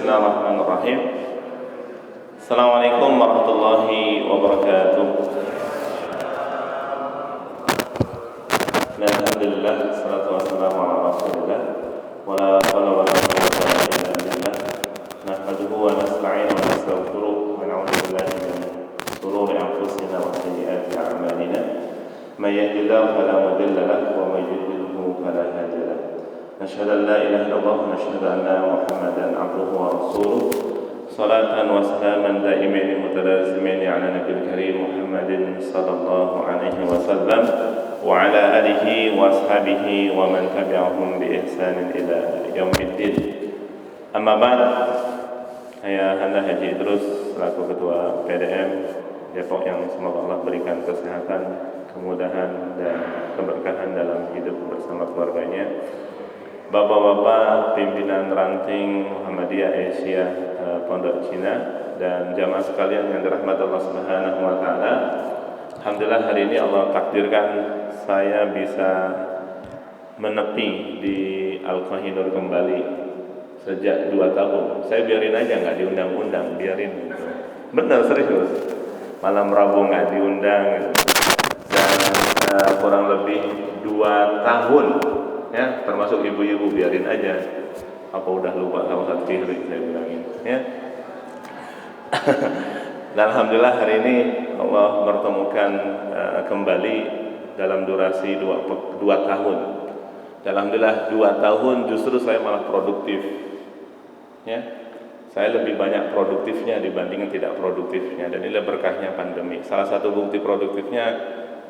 Bismillahirrahmanirrahim. Assalamualaikum warahmatullahi wabarakatuh. Alhamdulillah, salatu wassalamu ala rasulillah, wa la hawla wa la quwwata illa billah. Nahmaduhu wa nasta'inu wa nastaghfiruh wa na'udzu billahi min shururi anfusina wa sayyiati a'malina. May yahdihillahu fala mudilla lahu wa may yudlilhu fala hadiya lahu. Nashhadu an la ilaha illallah wa nashhadu anna Muhammadan 'abduhu wa rasuluh. Salatan wa salaman daimaini mutalazimaini ala nabiyil karim Muhammadin sallallahu alaihi wasallam wa ala alihi wa ashabihi wa man tabi'ahum bi ihsanin ila yaumiddin. Amma ba'd. Saya Handa Haji Idrus selaku Ketua PDM Depok yang semoga Allah berikan kesehatan, kemudahan dan keberkahan dalam hidup bersama keluarganya. Bapak-bapak pimpinan ranting Muhammadiyah Asia Pondok Cina dan jamaah sekalian yang dirahmati Allah Subhanahu wa taala. Alhamdulillah hari ini Allah takdirkan saya bisa menepi di Al-Kohinoor kembali sejak 2 tahun. Saya biarin aja, nggak diundang-undang, biarin. Benar, serius. Malam Rabu nggak diundang dan kurang lebih 2 tahun. Ya, termasuk ibu-ibu biarin aja. Apa udah lupa sama Ustaz Fihri saya bilangin, ya. Dan alhamdulillah hari ini Allah mempertemukan kembali dalam durasi 2 tahun. Dan alhamdulillah 2 tahun justru saya malah produktif. Ya. Saya lebih banyak produktifnya dibandingkan tidak produktifnya, dan inilah berkahnya pandemi. Salah satu bukti produktifnya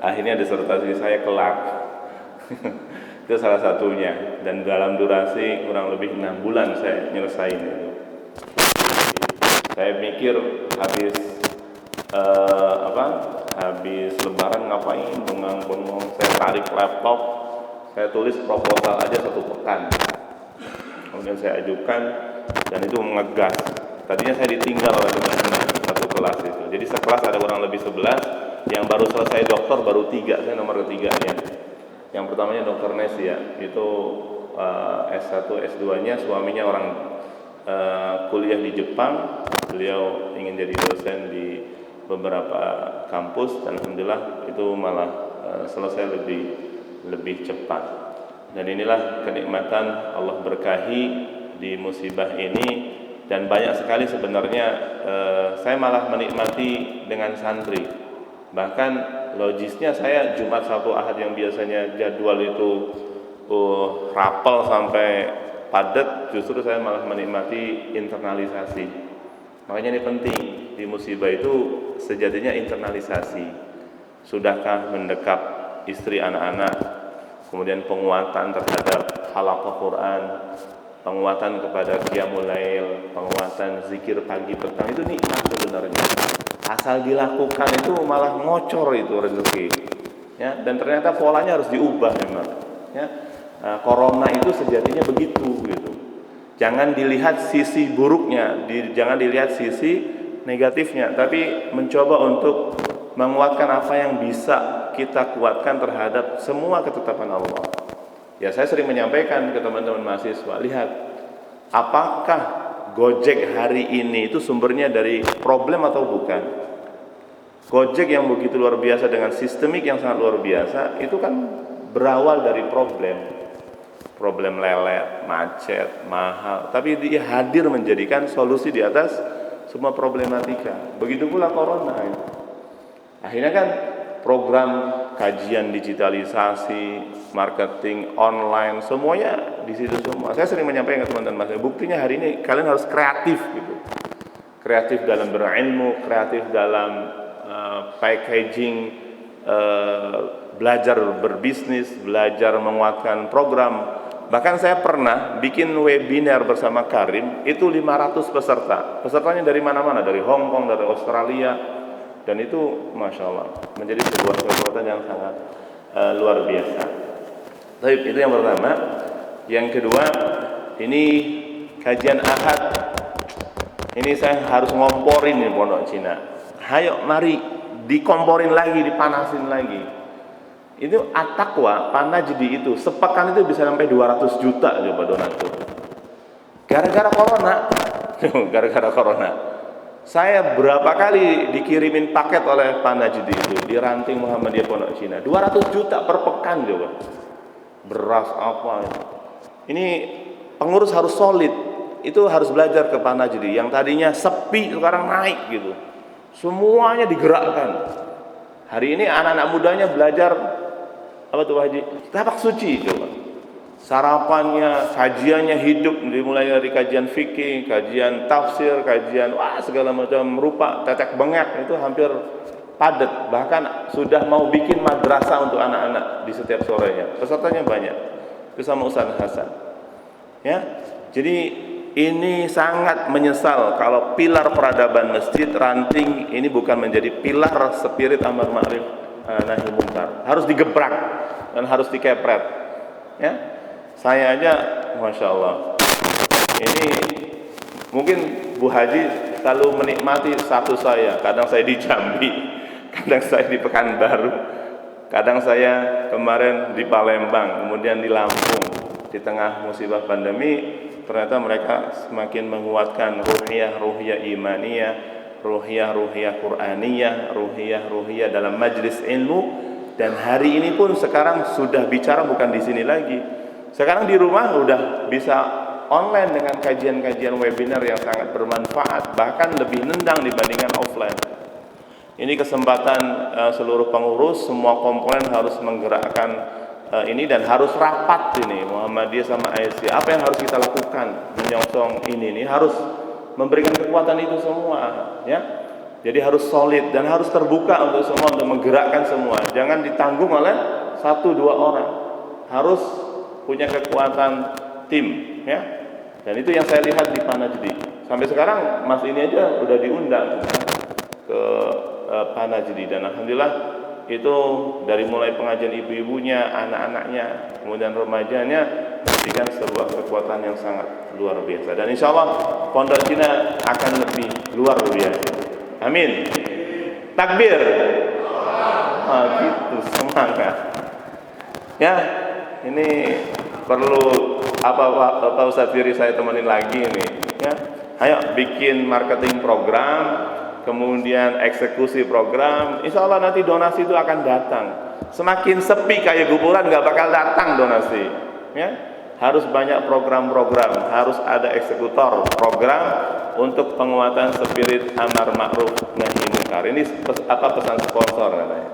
akhirnya disertasi saya kelar. Itu salah satunya, dan dalam durasi kurang lebih 6 bulan saya nyelesain itu. Saya mikir habis habis lebaran ngapain bengong-bengong, saya tarik laptop, saya tulis proposal aja 1 pekan. Kemudian saya ajukan dan itu ngegas. Tadinya saya ditinggal oleh teman-teman satu kelas itu. Jadi sekelas ada kurang lebih 11, yang baru selesai doktor baru 3, saya nomor ketiganya. Yang pertamanya Dr. Nesia, itu S1, S2-nya suaminya orang kuliah di Jepang. Beliau ingin jadi dosen di beberapa kampus dan alhamdulillah itu malah selesai lebih cepat. Dan inilah kenikmatan Allah berkahi di musibah ini, dan banyak sekali sebenarnya saya malah menikmati dengan santri. Bahkan logisnya saya Jumat, Sabtu, Ahad yang biasanya jadwal itu rapel sampai padat, justru saya malah menikmati internalisasi. Makanya ini penting, di musibah itu sejatinya internalisasi. Sudahkah mendekap istri, anak-anak, kemudian penguatan terhadap halaqah Quran, penguatan kepada qiyamul lail, penguatan zikir pagi petang, itu nikmat sebenarnya. Asal dilakukan itu malah ngocor itu rezeki, ya. Dan ternyata polanya harus diubah memang, ya. Corona itu sejatinya begitu, gitu. Jangan dilihat sisi buruknya, jangan dilihat sisi negatifnya, tapi mencoba untuk menguatkan apa yang bisa kita kuatkan terhadap semua ketetapan Allah. Ya, saya sering menyampaikan ke teman-teman mahasiswa, lihat apakah Gojek hari ini itu sumbernya dari problem atau bukan? Gojek yang begitu luar biasa dengan sistemik yang sangat luar biasa itu kan berawal dari problem lelet, macet, mahal, tapi dia hadir menjadikan solusi di atas semua problematika. Begitu pula corona. Akhirnya kan program kajian digitalisasi, marketing online, semuanya di situ semua. Saya sering menyampaikan ke teman-teman saya, buktinya hari ini kalian harus kreatif gitu. Kreatif dalam berilmu, kreatif dalam packaging, belajar berbisnis, belajar menguatkan program. Bahkan saya pernah bikin webinar bersama Karim, itu 500 peserta. Pesertanya dari mana-mana, dari Hong Kong, dari Australia. Dan itu Masya Allah menjadi sebuah kekuatan yang sangat luar biasa. Tapi itu yang pertama. Yang kedua, ini kajian Ahad. Ini saya harus ngomporin nih Pondok Cina. Hayo mari dikomporin lagi, dipanasin lagi. Itu At-Taqwa, Panajdi itu sepekan itu bisa sampai 200 juta coba donatur. Gara-gara corona gara-gara corona. Saya berapa kali dikirimin paket oleh Pak Najdi itu di ranting Muhammadiyah Pondok Cina, 200 juta per pekan coba. Beras apa itu. Ini pengurus harus solid. Itu harus belajar ke Pak Najdi. Yang tadinya sepi sekarang naik gitu. Semuanya digerakkan. Hari ini anak-anak mudanya belajar apa tuh Pak Haji? Tapak suci coba. Sarapannya, kajiannya hidup, dimulai dari kajian fikih, kajian tafsir, kajian segala macam rupa, tetek bengek itu hampir padat. Bahkan sudah mau bikin madrasah untuk anak-anak di setiap sorenya. Pesertanya banyak. Itu sama Ustaz Hasan. Ya. Jadi ini sangat menyesal kalau pilar peradaban masjid ranting ini bukan menjadi pilar spirit amar ma'ruf nahi munkar. Harus digebrak dan harus dikepret. Ya. Saya aja, masya Allah. Ini mungkin Bu Haji selalu menikmati status saya. Kadang saya di Jambi, kadang saya di Pekanbaru, kadang saya kemarin di Palembang, kemudian di Lampung. Di tengah musibah pandemi, ternyata mereka semakin menguatkan ruhiyah imaniyah, ruhiyah Qur'aniyah, ruhiyah dalam majlis ilmu. Dan hari ini pun sekarang sudah bicara bukan di sini lagi. Sekarang di rumah udah bisa online dengan kajian-kajian webinar yang sangat bermanfaat, bahkan lebih nendang dibandingkan offline. Ini kesempatan seluruh pengurus, semua komponen harus menggerakkan ini dan harus rapat ini Muhammadiyah sama ASY. Apa yang harus kita lakukan menyongsong ini harus memberikan kekuatan itu semua, ya. Jadi harus solid dan harus terbuka untuk semua, untuk menggerakkan semua. Jangan ditanggung oleh 1-2 orang. Harus punya kekuatan tim, ya. Dan itu yang saya lihat di Pak Najdi. Sampai sekarang Mas ini aja udah diundang ke Pak Najdi, dan alhamdulillah itu dari mulai pengajian ibu-ibunya, anak-anaknya, kemudian remajanya memberikan sebuah kekuatan yang sangat luar biasa. Dan insya Allah Pondok Cina akan lebih luar biasa. Amin. Takbir. Gitu semangat. Ya, ini perlu apa Ustaz Firi saya temenin lagi ini, ya. Ayo bikin marketing program, kemudian eksekusi program. Insya Allah nanti donasi itu akan datang. Semakin sepi kayak kuburan nggak bakal datang donasi, ya. Harus banyak program-program, harus ada eksekutor program untuk penguatan spirit amar ma'ruf nahi munkar. Ini pesan sponsor katanya.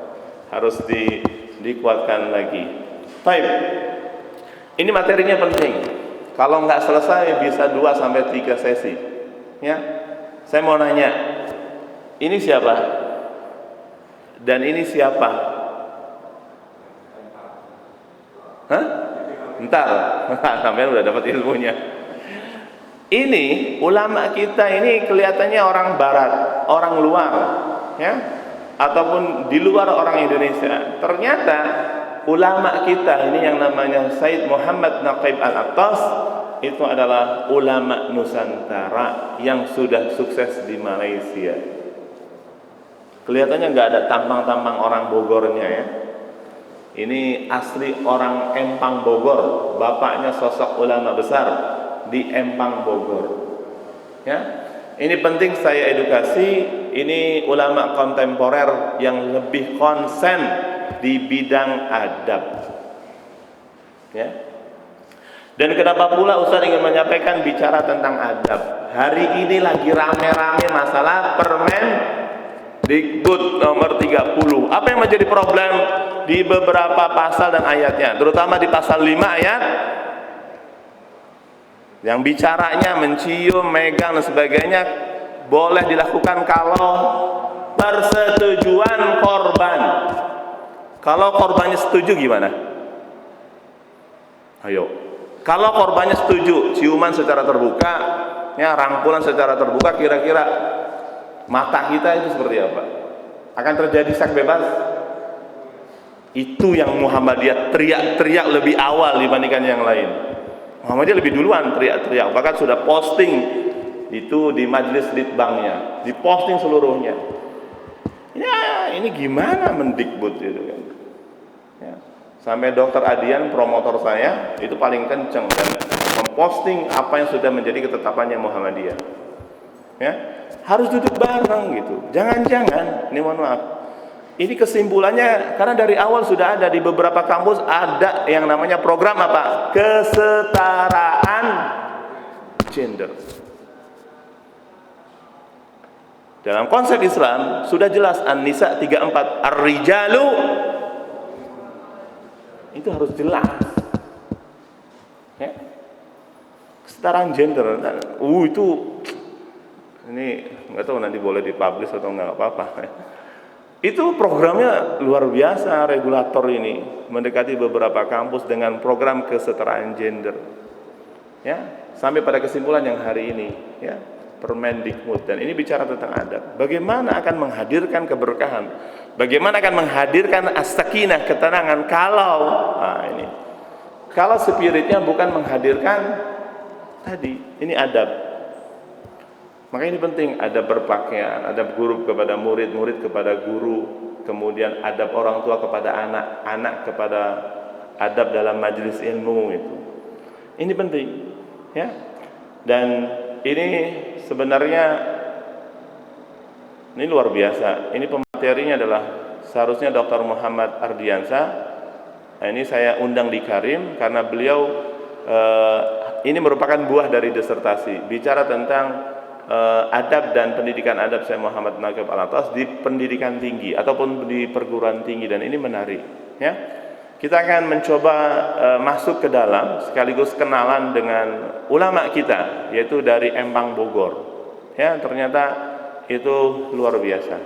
Harus dikuatkan lagi. Baik. Ini materinya penting. Kalau nggak selesai bisa 2-3 sesi. Ya, saya mau nanya, ini siapa? Dan ini siapa? Hah? Entar, sampai udah dapat ilmunya. Ini ulama kita ini kelihatannya orang barat, orang luar, ya, ataupun di luar orang Indonesia. Ternyata ulama kita ini yang namanya Said Muhammad Naqib Al-Attas itu adalah ulama Nusantara yang sudah sukses di Malaysia. Kelihatannya nggak ada tampang-tampang orang Bogornya, ya. Ini asli orang Empang Bogor, bapaknya sosok ulama besar di Empang Bogor. Ya, ini penting saya edukasi. Ini ulama kontemporer yang lebih konsen di bidang adab. Ya. Dan kenapa pula Ustaz ingin menyampaikan bicara tentang adab? Hari ini lagi rame-rame masalah permen Dikbud nomor 30. Apa yang menjadi problem di beberapa pasal dan ayatnya, terutama di pasal 5 ayat yang bicaranya mencium, megang dan sebagainya boleh dilakukan kalau persetujuan korban. Kalau korbannya setuju gimana? Ayo. Kalau korbannya setuju, ciuman secara terbuka, ya, rangkulan secara terbuka, kira-kira mata kita itu seperti apa? Akan terjadi seks bebas? Itu yang Muhammadiyah teriak-teriak lebih awal dibandingkan yang lain. Muhammadiyah lebih duluan teriak-teriak, bahkan sudah posting itu di majelis litbangnya, diposting seluruhnya. Ya, ini gimana mendikbud itu kan? Ya. Sampai Dokter Adian, promotor saya, itu paling kenceng dan memposting apa yang sudah menjadi ketetapannya Muhammadiyah. Ya, harus duduk bareng gitu. Jangan-jangan, ini mohon maaf, ini kesimpulannya karena dari awal sudah ada di beberapa kampus ada yang namanya program apa? Kesetaraan gender. Dalam konsep Islam sudah jelas An-Nisa 34, Ar-Rijalu, itu harus jelas. Ya. Kesetaraan gender. Itu ini nggak tahu nanti boleh dipublish atau nggak apa-apa. Itu programnya luar biasa, regulator ini mendekati beberapa kampus dengan program kesetaraan gender. Ya, sampai pada kesimpulan yang hari ini, ya, Permendikbud, dan ini bicara tentang adab. Bagaimana akan menghadirkan keberkahan? Bagaimana akan menghadirkan as-sakinah, ketenangan kalau spiritnya bukan menghadirkan tadi, ini adab. Makanya ini penting, adab berpakaian, adab guru kepada murid, murid kepada guru, kemudian adab orang tua kepada anak, anak kepada adab dalam majelis ilmu itu. Ini penting, ya. Dan ini sebenarnya ini luar biasa. Ini pematerinya adalah seharusnya Dr. Muhammad Ardiansyah. Nah, ini saya undang di Karim karena beliau ini merupakan buah dari disertasi bicara tentang adab dan pendidikan adab Syekh Muhammad Naqib Al-Attas di pendidikan tinggi ataupun di perguruan tinggi, dan ini menarik, ya. Kita akan mencoba masuk ke dalam sekaligus kenalan dengan ulama kita, yaitu dari Empang Bogor. Ya, ternyata itu luar biasa.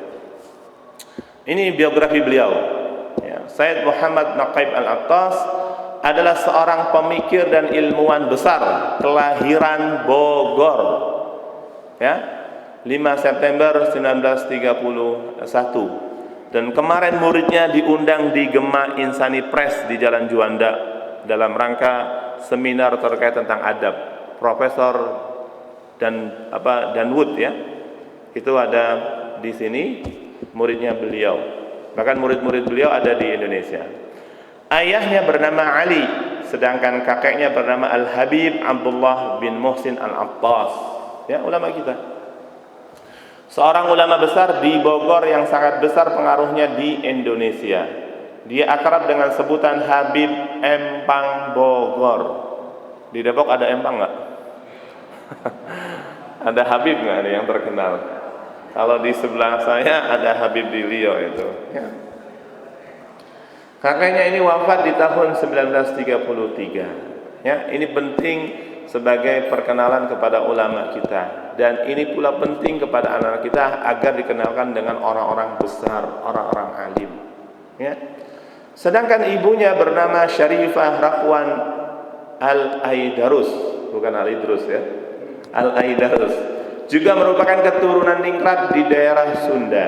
Ini biografi beliau. Ya, Syekh Muhammad Naqib Al-Attas adalah seorang pemikir dan ilmuwan besar, kelahiran Bogor. Ya, 5 September 1931, dan kemarin muridnya diundang di Gema Insani Press di Jalan Juanda dalam rangka seminar terkait tentang adab. Profesor Danwood, ya, itu ada di sini, muridnya beliau. Bahkan murid-murid beliau ada di Indonesia. Ayahnya bernama Ali, sedangkan kakeknya bernama Al-Habib Abdullah bin Muhsin Al-Attas. Ya, ulama kita. Seorang ulama besar di Bogor yang sangat besar pengaruhnya di Indonesia. Dia akrab dengan sebutan Habib Empang Bogor. Di Depok ada Empang nggak? Ada Habib nggak? Ada yang terkenal? Kalau di sebelah saya ada Habib Dilio itu. Ya. Kakeknya ini wafat di tahun 1933. Ya, ini penting sebagai perkenalan kepada ulama kita, dan ini pula penting kepada anak-anak kita agar dikenalkan dengan orang-orang besar, orang-orang alim, ya. Sedangkan ibunya bernama Syarifah Rakwan Al-Aidarus, bukan Al-Idrus, ya, Al-Aidarus, juga merupakan keturunan ningrat di daerah Sunda.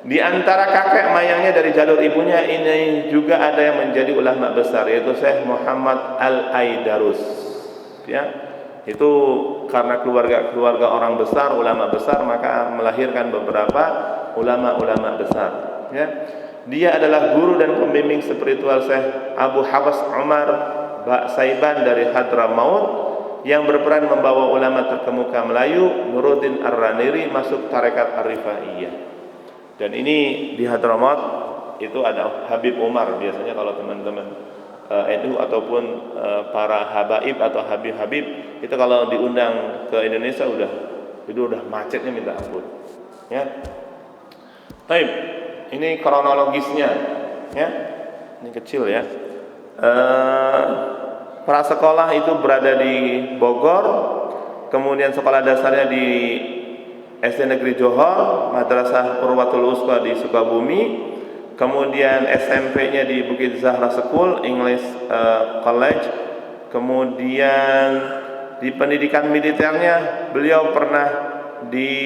Di antara kakek mayangnya dari jalur ibunya ini juga ada yang menjadi ulama besar, yaitu Syekh Muhammad Al-Aidarus. Ya, itu karena keluarga orang besar, ulama besar, maka melahirkan beberapa ulama-ulama besar. Ya, dia adalah guru dan pembimbing spiritual Syekh Abu Hafs Umar Saiban dari Hadramaut, yang berperan membawa ulama terkemuka Melayu Nuruddin Ar-Raniri masuk tarekat Ar-Rifaiyah. Dan ini di Hadramaut itu ada Habib Umar. Biasanya kalau teman-teman NU ataupun para habaib atau habib-habib itu kalau diundang ke Indonesia udah macetnya minta ampun, ya. Baik, ini kronologisnya, ya. Ini kecil, ya. Prasekolah itu berada di Bogor, kemudian sekolah dasarnya di SD Negeri Johor, Madrasah Purwatul Usqa di Sukabumi, kemudian SMP-nya di Bukit Zahra School English College, kemudian di pendidikan militernya beliau pernah di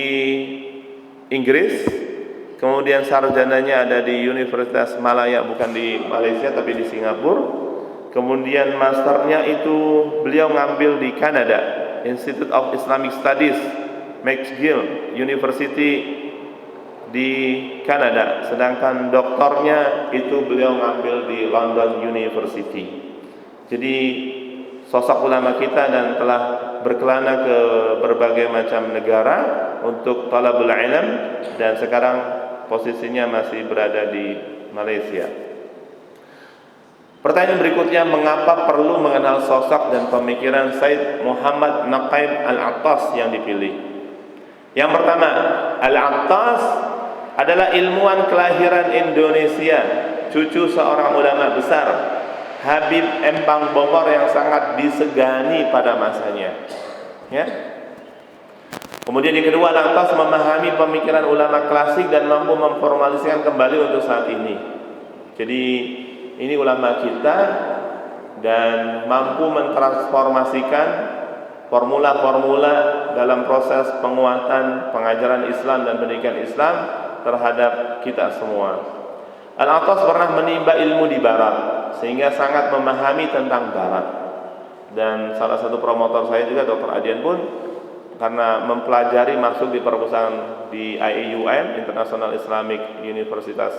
Inggris, kemudian sarjananya ada di Universitas Malaya, bukan di Malaysia tapi di Singapura, kemudian masternya itu beliau ngambil di Kanada, Institute of Islamic Studies McGill University di Kanada, sedangkan doktornya itu beliau ngambil di London University. Jadi sosok ulama kita dan telah berkelana ke berbagai macam negara untuk talabul ilm, dan sekarang posisinya masih berada di Malaysia. Pertanyaan berikutnya, mengapa perlu mengenal sosok dan pemikiran Said Muhammad Naqaib Al-Attas yang dipilih? Yang pertama, Al-Attas adalah ilmuwan kelahiran Indonesia, cucu seorang ulama besar, Habib Empang Bogor, yang sangat disegani pada masanya. Ya. Kemudian yang kedua, Al-Attas memahami pemikiran ulama klasik dan mampu memformalisasikan kembali untuk saat ini. Jadi ini ulama kita dan mampu mentransformasikan formula-formula dalam proses penguatan pengajaran Islam dan pendidikan Islam terhadap kita semua. Al-Attas pernah menimba ilmu di Barat sehingga sangat memahami tentang Barat. Dan salah satu promotor saya juga, Dr. Adian pun, karena mempelajari masuk di perpustakaan di IAUM, International Islamic Universitas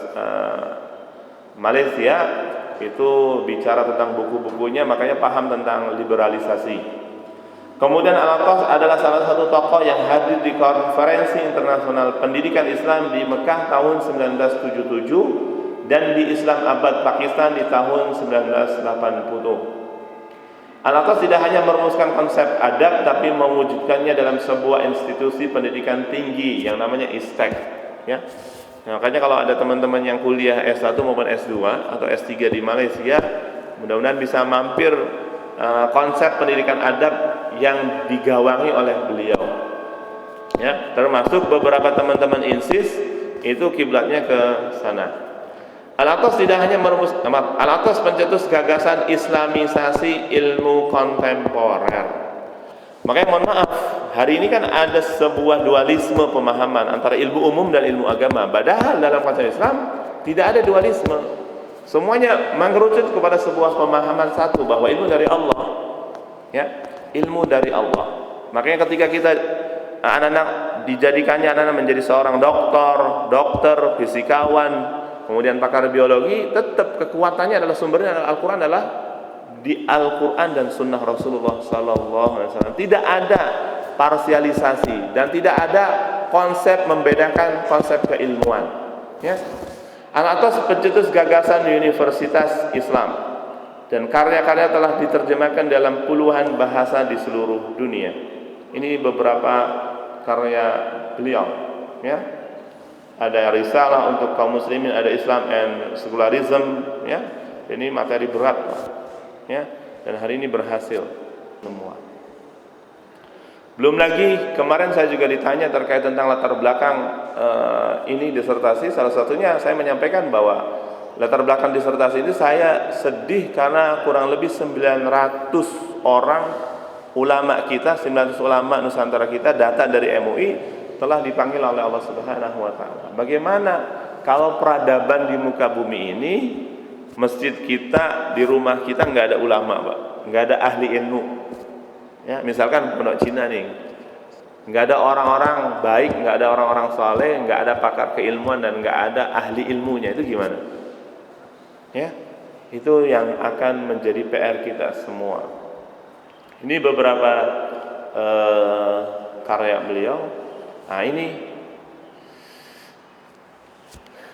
Malaysia, itu bicara tentang buku-bukunya, makanya paham tentang liberalisasi. Kemudian Al-Attas adalah salah satu tokoh yang hadir di konferensi internasional pendidikan Islam di Mekah tahun 1977 dan di Islamabad, Pakistan di tahun 1980. Al-Attas tidak hanya merumuskan konsep adab, tapi mewujudkannya dalam sebuah institusi pendidikan tinggi yang namanya ISTEC, ya. Nah, makanya kalau ada teman-teman yang kuliah S1 maupun S2 atau S3 di Malaysia, mudah-mudahan bisa mampir konsep pendidikan adab yang digawangi oleh beliau. Ya, termasuk beberapa teman-teman INSIS itu kiblatnya ke sana. Al-Attas tidak hanya Al-Attas pencetus gagasan Islamisasi ilmu kontemporer. Makanya mohon maaf, hari ini kan ada sebuah dualisme pemahaman antara ilmu umum dan ilmu agama. Padahal dalam konsep Islam tidak ada dualisme. Semuanya mengerucut kepada sebuah pemahaman satu, bahwa ilmu dari Allah. Ya, ilmu dari Allah. Makanya ketika kita anak-anak dijadikannya anak-anak menjadi seorang dokter, fisikawan, kemudian pakar biologi, tetap kekuatannya adalah sumbernya adalah Al-Quran, adalah di Al-Quran dan Sunnah Rasulullah Sallallahu Alaihi Wasallam. Tidak ada parsialisasi dan tidak ada konsep membedakan konsep keilmuan. Ya. Al-Attas pencetus gagasan Universitas Islam dan karya-karya telah diterjemahkan dalam puluhan bahasa di seluruh dunia. Ini beberapa karya beliau. Ya. Ada risalah untuk kaum muslimin, ada Islam and Secularism. Ya. Ini materi berat. Ya, dan hari ini berhasil semua. Belum lagi kemarin saya juga ditanya terkait tentang latar belakang ini disertasi. Salah satunya saya menyampaikan bahwa latar belakang disertasi itu saya sedih karena kurang lebih 900 orang ulama kita, 900 ulama Nusantara kita datang dari MUI telah dipanggil oleh Allah Subhanahu wa taala. Bagaimana kalau peradaban di muka bumi ini, masjid kita, di rumah kita nggak ada ulama, Pak, nggak ada ahli ilmu. Ya, misalkan pondok Cina nih, nggak ada orang-orang baik, nggak ada orang-orang saleh, nggak ada pakar keilmuan dan nggak ada ahli ilmunya, itu gimana? Ya, itu yang akan menjadi PR kita semua. Ini beberapa karya beliau. Nah, ini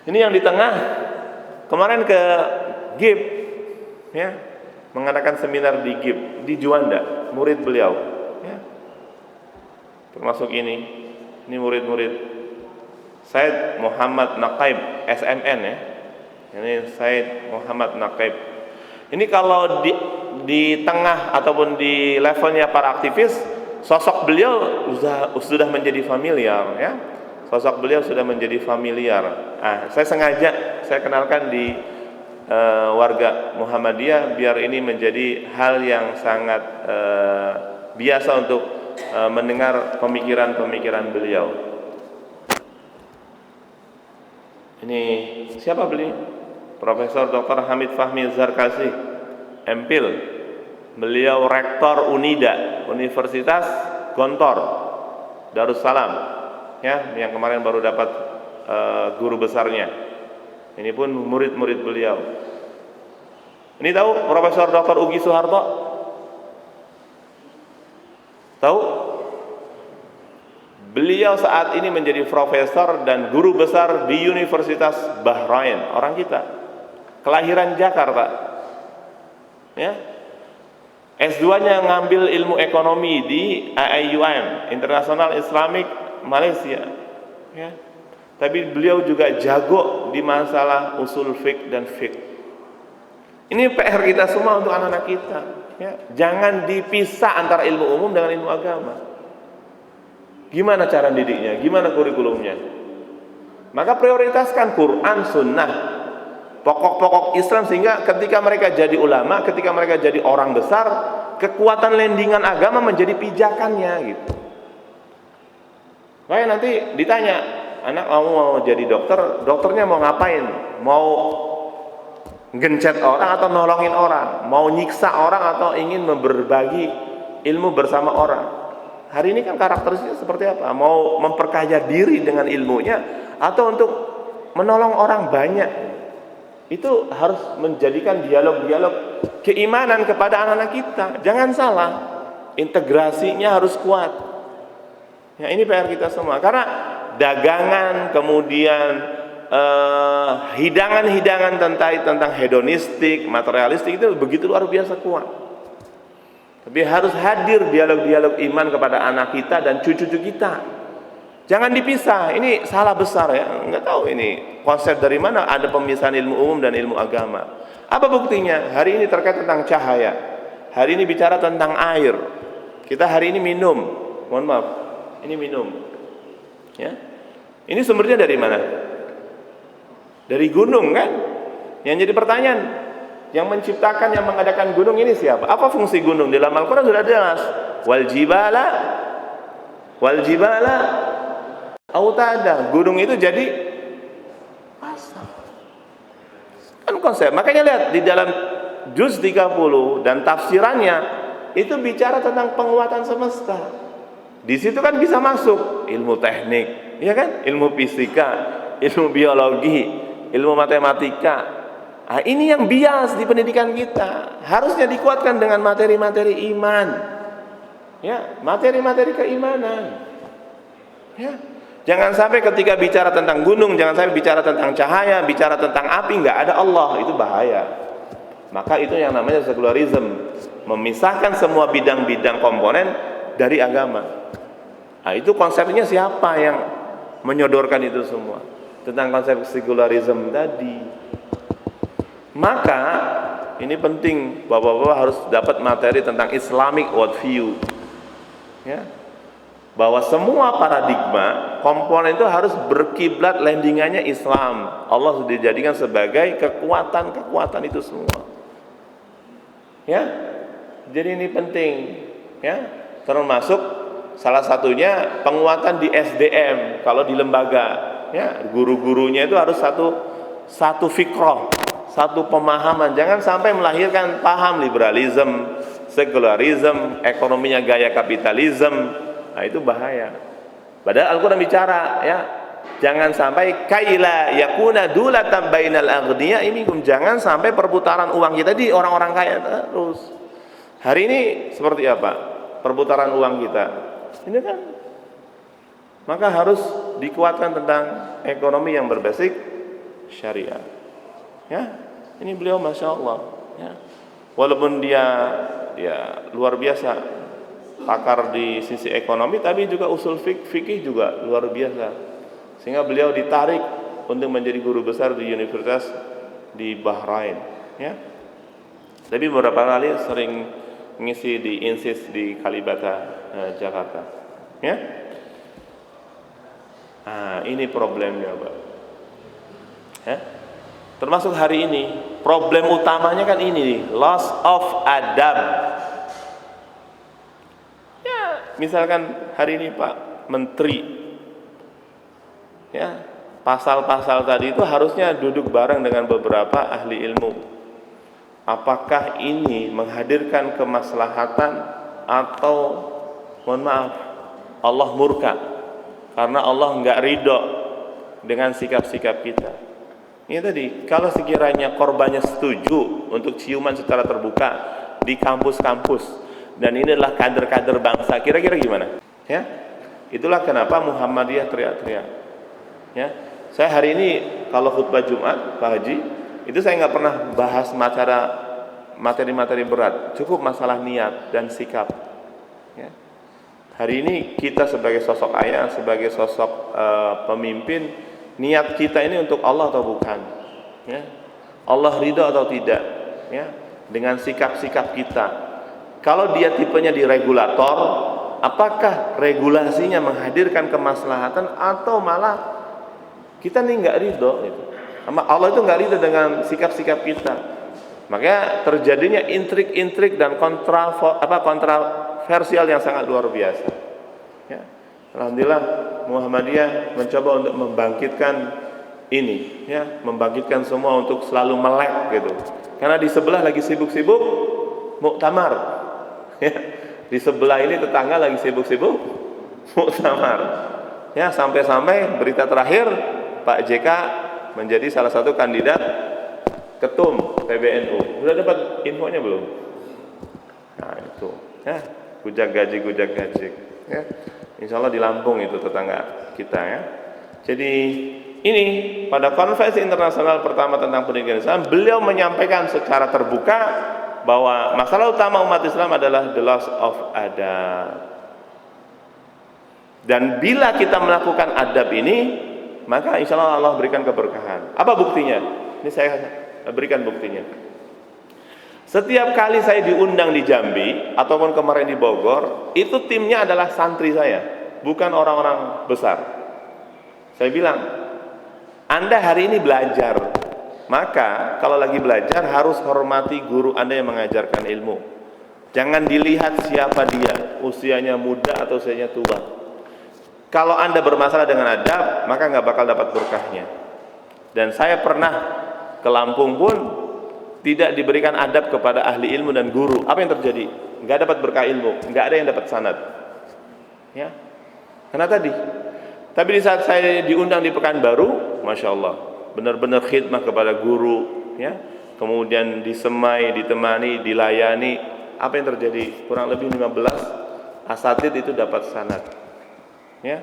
yang di tengah. Kemarin ke GIP, ya, mengadakan seminar di GIP di Juanda, murid beliau, ya, termasuk ini murid-murid Said Muhammad Naqaib SMN, ya, ini Said Muhammad Naqaib. Ini kalau di tengah ataupun di levelnya para aktivis, sosok beliau sudah menjadi familiar, ya. Sosok beliau sudah menjadi familiar. Saya sengaja saya kenalkan di warga Muhammadiyah biar ini menjadi hal yang sangat biasa untuk mendengar pemikiran-pemikiran beliau. Ini siapa beliau? Profesor Dr. Hamid Fahmi Zarkazi, MPhil. Beliau rektor UNIDA, Universitas Gontor, Darussalam. Ya, yang kemarin baru dapat guru besarnya. Ini pun murid-murid beliau. Ini tahu Profesor Dr. Ugi Soeharto? Beliau saat ini menjadi profesor dan guru besar di Universitas Bahrain, orang kita, kelahiran Jakarta. Ya. S2-nya ngambil ilmu ekonomi di IIUM, International Islamic Malaysia. Ya. Tapi beliau juga jago di masalah usul fiqh dan fiqh. Ini PR kita semua untuk anak-anak kita. Ya. Jangan dipisah antara ilmu umum dengan ilmu agama. Gimana cara didiknya? Gimana kurikulumnya? Maka prioritaskan Quran, Sunnah, pokok-pokok Islam, sehingga ketika mereka jadi ulama, ketika mereka jadi orang besar, kekuatan landingan agama menjadi pijakannya gitu. Kayak nanti ditanya, anak kamu mau jadi dokter, dokternya mau ngapain? Mau gencet orang atau nolongin orang? Mau nyiksa orang atau ingin berbagi ilmu bersama orang? Hari ini kan karakteristiknya seperti apa? Mau memperkaya diri dengan ilmunya atau untuk menolong orang banyak? Itu harus menjadikan dialog-dialog keimanan kepada anak-anak kita. Jangan salah, integrasinya harus kuat. Ya, ini PR kita semua. Karena dagangan, kemudian hidangan-hidangan tentang hedonistik, materialistik itu begitu luar biasa kuat. Tapi harus hadir dialog-dialog iman kepada anak kita dan cucu-cucu kita. Jangan dipisah. Ini salah besar ya. Enggak tahu ini konsep dari mana ada pemisahan ilmu umum dan ilmu agama. Apa buktinya? Hari ini terkait tentang cahaya. Hari ini bicara tentang air. Kita hari ini minum. Mohon maaf. Ini minum. Ya. Ini sumbernya dari mana? Dari gunung kan? Yang jadi pertanyaan, yang menciptakan, yang mengadakan gunung ini siapa? Apa fungsi gunung? Dalam Al-Quran sudah jelas. Wal jibala autada. Gunung itu jadi pasang. Kan konsep. Makanya lihat di dalam juz 30 dan tafsirannya itu bicara tentang penguatan semesta. Di situ kan bisa masuk ilmu teknik, ya kan? Ilmu fisika, ilmu biologi, ilmu matematika. Nah, ini yang bias di pendidikan kita. Harusnya dikuatkan dengan materi-materi iman. Ya, materi-materi keimanan. Ya. Jangan sampai ketika bicara tentang gunung, jangan sampai bicara tentang cahaya, bicara tentang api, enggak ada Allah, itu bahaya. Maka itu yang namanya sekularisme, memisahkan semua bidang-bidang komponen dari agama. Nah, itu konsepnya siapa yang menyodorkan itu semua? Tentang konsep sekularisme tadi. Maka ini penting, bapak-bapak harus dapat materi tentang Islamic worldview, ya, bahwa semua paradigma komponen itu harus berkiblat landingannya Islam. Allah sudah dijadikan sebagai kekuatan itu semua, ya. Jadi ini penting, ya, termasuk salah satunya penguatan di SDM. Kalau di lembaga, ya, guru-gurunya itu harus satu fikroh, satu pemahaman. Jangan sampai melahirkan paham liberalisme, sekularisme, ekonominya gaya kapitalisme. Nah, itu bahaya. Padahal Al-Quran bicara, ya, jangan sampai kaila yakuna dulatan bainal aghniya minkum. Jangan sampai perputaran uang kita di orang-orang kaya terus. Hari ini seperti apa perputaran uang kita? Ini kan, maka harus dikuatkan tentang ekonomi yang berbasis syariah. Ya, ini beliau masya Allah. Ya. Walaupun dia ya luar biasa pakar di sisi ekonomi, tapi juga usul fikih juga luar biasa. Sehingga beliau ditarik untuk menjadi guru besar di universitas di Bahrain. Ya. Tapi beberapa kali sering ngisi di INSIS di Kalibata, Jakarta. Ya. Nah, ini problemnya, Pak. Ya. Termasuk hari ini, problem utamanya kan ini, loss of adab. Ya, misalkan hari ini Pak Menteri, ya, pasal-pasal tadi itu harusnya duduk bareng dengan beberapa ahli ilmu. Apakah ini menghadirkan kemaslahatan atau, mohon maaf, Allah murka karena Allah enggak ridho dengan sikap-sikap kita. Ini tadi, kalau sekiranya korbannya setuju untuk ciuman secara terbuka di kampus-kampus, dan ini adalah kader-kader bangsa, kira-kira gimana? Ya, Itulah kenapa Muhammadiyah teriak-teriak. Ya, saya hari ini kalau khutbah Jumat, Pak Haji, itu saya nggak pernah bahas materi-materi berat, cukup masalah niat dan sikap. Ya. Hari ini kita sebagai sosok ayah, sebagai sosok pemimpin, niat kita ini untuk Allah atau bukan? Ya. Allah ridho atau tidak? Ya. Dengan sikap-sikap kita. Kalau dia tipenya di regulator, apakah regulasinya menghadirkan kemaslahatan atau malah kita nih nggak ridho? Gitu. Allah itu nggak ridho dengan sikap-sikap kita. Makanya terjadinya intrik-intrik dan kontroversial yang sangat luar biasa. Ya. Alhamdulillah Muhammadiyah mencoba untuk membangkitkan ini, ya, membangkitkan semua untuk selalu melek gitu. Karena di sebelah lagi sibuk-sibuk muktamar. Ya. Di sebelah ini tetangga lagi sibuk-sibuk muktamar. Ya, sampai-sampai berita terakhir Pak JK menjadi salah satu kandidat ketum PBNU. Sudah dapat infonya belum? Nah itu, ya, gujag gajik. Ya, insya Allah di Lampung itu tetangga kita ya. Jadi ini pada konferensi internasional pertama tentang pendidikan Islam, beliau menyampaikan secara terbuka bahwa masalah utama umat Islam adalah the loss of adab. Dan bila kita melakukan adab ini, maka insya Allah berikan keberkahan. Apa buktinya? Ini saya berikan buktinya. Setiap kali saya diundang di Jambi ataupun kemarin di Bogor, itu timnya adalah santri saya, bukan orang-orang besar. Saya bilang, Anda hari ini belajar, maka kalau lagi belajar harus hormati guru Anda yang mengajarkan ilmu. Jangan dilihat siapa dia, usianya muda atau usianya tua. Kalau Anda bermasalah dengan adab, maka nggak bakal dapat berkahnya. Dan saya pernah ke Lampung pun tidak diberikan adab kepada ahli ilmu dan guru. Apa yang terjadi? Nggak dapat berkah ilmu, nggak ada yang dapat sanad. Ya, karena tadi. Tapi di saat saya diundang di Pekanbaru, masya Allah, benar-benar khidmah kepada guru. Ya, kemudian disemai, ditemani, dilayani. Apa yang terjadi? Kurang lebih 15 asatid itu dapat sanad. Ya,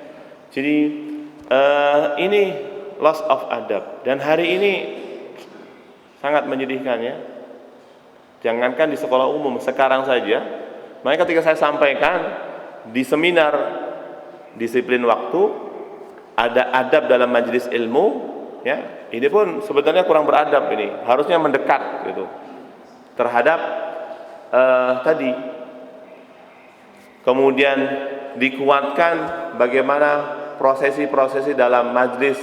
jadi ini loss of adab. Dan hari ini sangat menyedihkan ya. Jangankan di sekolah umum, sekarang saja. Makanya ketika saya sampaikan di seminar disiplin waktu, ada adab dalam majelis ilmu, ya. Ini pun sebenarnya kurang beradab ini. Harusnya mendekat gitu terhadap tadi. Kemudian dikuatkan bagaimana prosesi-prosesi dalam majelis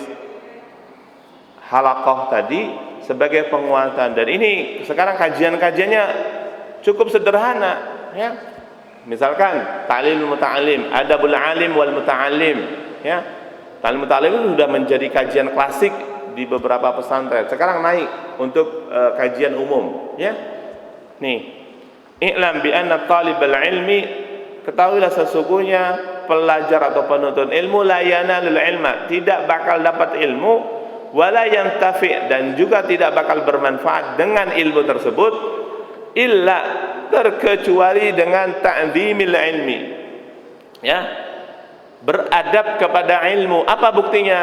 halaqah tadi sebagai penguatan. Dan ini sekarang kajian-kajiannya cukup sederhana ya. Misalkan ta'limul muta'allim, adabul alim wal muta'allim ya. Ta'lim muta'allim itu sudah menjadi kajian klasik di beberapa pesantren. Sekarang naik untuk kajian umum ya. Nih, i'lam bi anna talibal ilmi, ketahuilah sesungguhnya pelajar atau penuntut ilmu la yanalul ilma, tidak bakal dapat ilmu, wala yantafi, dan juga tidak bakal bermanfaat dengan ilmu tersebut, illa, terkecuali dengan ta'zimil ilmi ya, beradab kepada ilmu. Apa buktinya?